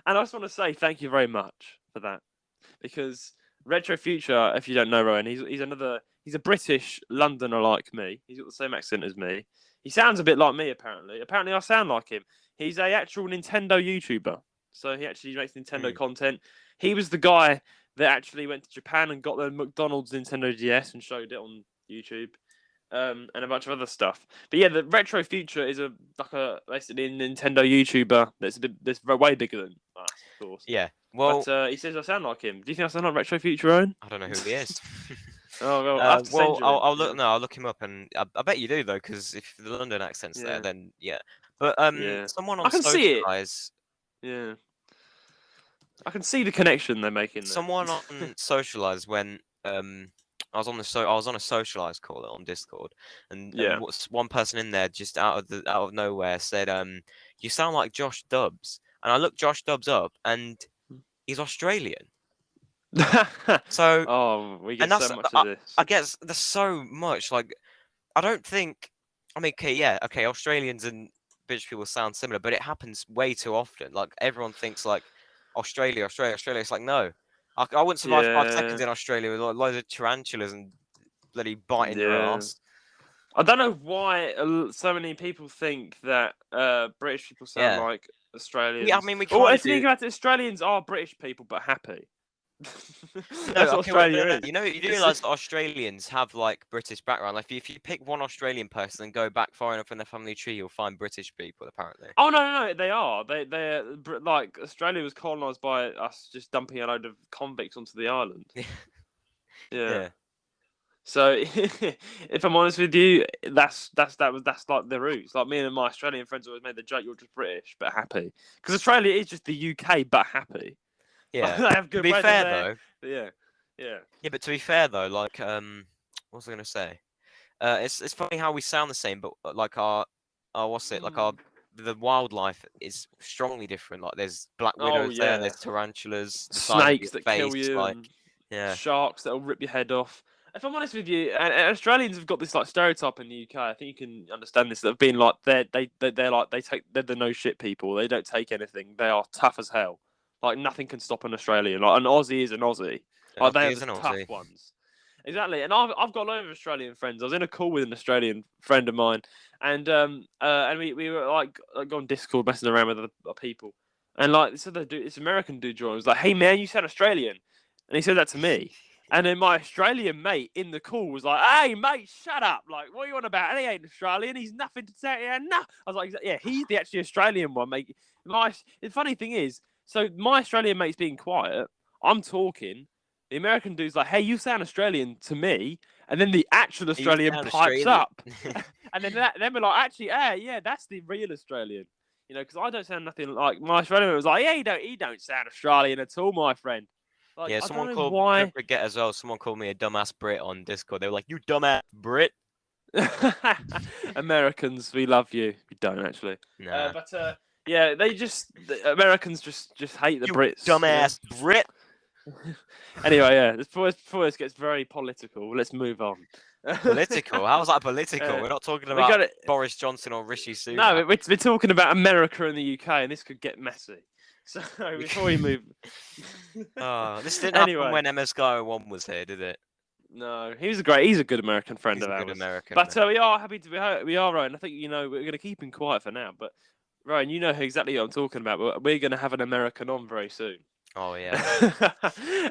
And I just want to say thank you very much for that, because Retro Future, if you don't know Rowan, he's a British Londoner like me. He's got the same accent as me. He sounds a bit like me apparently. Apparently I sound like him. He's a actual Nintendo YouTuber. So he actually makes Nintendo content. He was the guy that actually went to Japan and got the McDonald's Nintendo DS and showed it on YouTube. And a bunch of other stuff. But yeah, the Retro Future is basically a Nintendo YouTuber that's way bigger than us, of course. Yeah. Well, but he says I sound like him. Do you think I sound like Retro Future, Owen? I don't know who he is. Oh well, I'll look him up, and I bet you do though, because if the London accent's there, then yeah. But someone on Socialize. Yeah. I can see the connection they're making there. Someone on Socialize when I was on a Socialize call on Discord, and one person in there just out of nowhere said, "You sound like Josh Dubs," and I looked Josh Dubs up, and he's Australian. So, we get so much of this. I guess there's so much. Like, I don't think. I mean, okay, Australians and British people sound similar, but it happens way too often. Like, everyone thinks like Australia. It's like, no. I wouldn't survive 5 seconds in Australia with loads of tarantulas and bloody biting your ass. I don't know why so many people think that British people sound like Australians. Yeah, I mean, if you think about it, Australians are British people, but happy. That's what Australia is. You do realise that Australians have like British background. Like if you pick one Australian person and go back far enough in their family tree, you'll find British people. Apparently. Oh no, they are. They're like Australia was colonised by us just dumping a load of convicts onto the island. Yeah. So if I'm honest with you, that's like the roots. Like me and my Australian friends always made the joke, you're just British but happy, because Australia is just the UK but happy. Yeah. They have good to be fair though. But yeah. But to be fair though, like what was I gonna say? It's funny how we sound the same, but like our the wildlife is strongly different. Like there's black widows there, there's tarantulas, snakes that face, kill you, like, sharks that'll rip your head off. if I'm honest with you, and Australians have got this like stereotype in the UK. I think you can understand this. That have been like they're the no shit people. They don't take anything. They are tough as hell. Like nothing can stop an Australian. Like an Aussie is an Aussie. Like they are the tough ones. Exactly. And I've got a lot of Australian friends. I was in a call with an Australian friend of mine, and we were like on Discord messing around with other people, and like this American dude joined. Was like, "Hey man, you sound Australian," and he said that to me. And then my Australian mate in the call was like, "Hey mate, shut up! Like, what are you on about? And he ain't Australian. He's nothing to say. Yeah, no." I was like, "Yeah, he's the actually Australian one, mate." The funny thing is, so my Australian mate's being quiet. I'm talking. The American dude's like, "Hey, you sound Australian to me," and then the actual Australian pipes up, and then we're like, "Actually, yeah, that's the real Australian." You know, because I don't sound nothing like my Australian was like, "Yeah, you don't sound Australian at all, my friend." Like, yeah, someone called don't forget as well. Someone called me a dumbass Brit on Discord. They were like, "You dumbass Brit." Americans, we love you. We don't actually. Nah. Yeah, the Americans just hate the Brits. Dumbass Brit. Anyway, yeah, before this gets very political, let's move on. Political? How is that political? We're not talking about Boris Johnson or Rishi Sunak. No, we're talking about America and the UK, and this could get messy. So before we move, this didn't happen when MSGO1 was here, did it? No, he's a good American friend of ours. But we are happy to we are Ryan. I think we're going to keep him quiet for now. But Ryan, you know exactly what I'm talking about. But we're going to have an American on very soon. Oh yeah.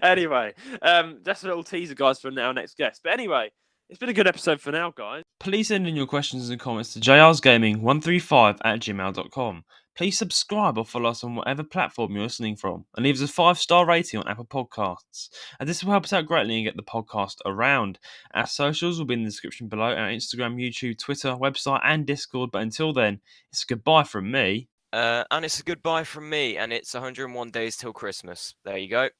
Anyway, that's a little teaser, guys, for our next guest. But anyway, it's been a good episode for now, guys. Please send in your questions and comments to jrsgaming135@gmail.com. Please subscribe or follow us on whatever platform you're listening from, and leave us a 5-star rating on Apple Podcasts. And this will help us out greatly and get the podcast around. Our socials will be in the description below: our Instagram, YouTube, Twitter, website, and Discord. But until then, it's a goodbye from me. And it's a goodbye from me, and it's 101 days till Christmas. There you go.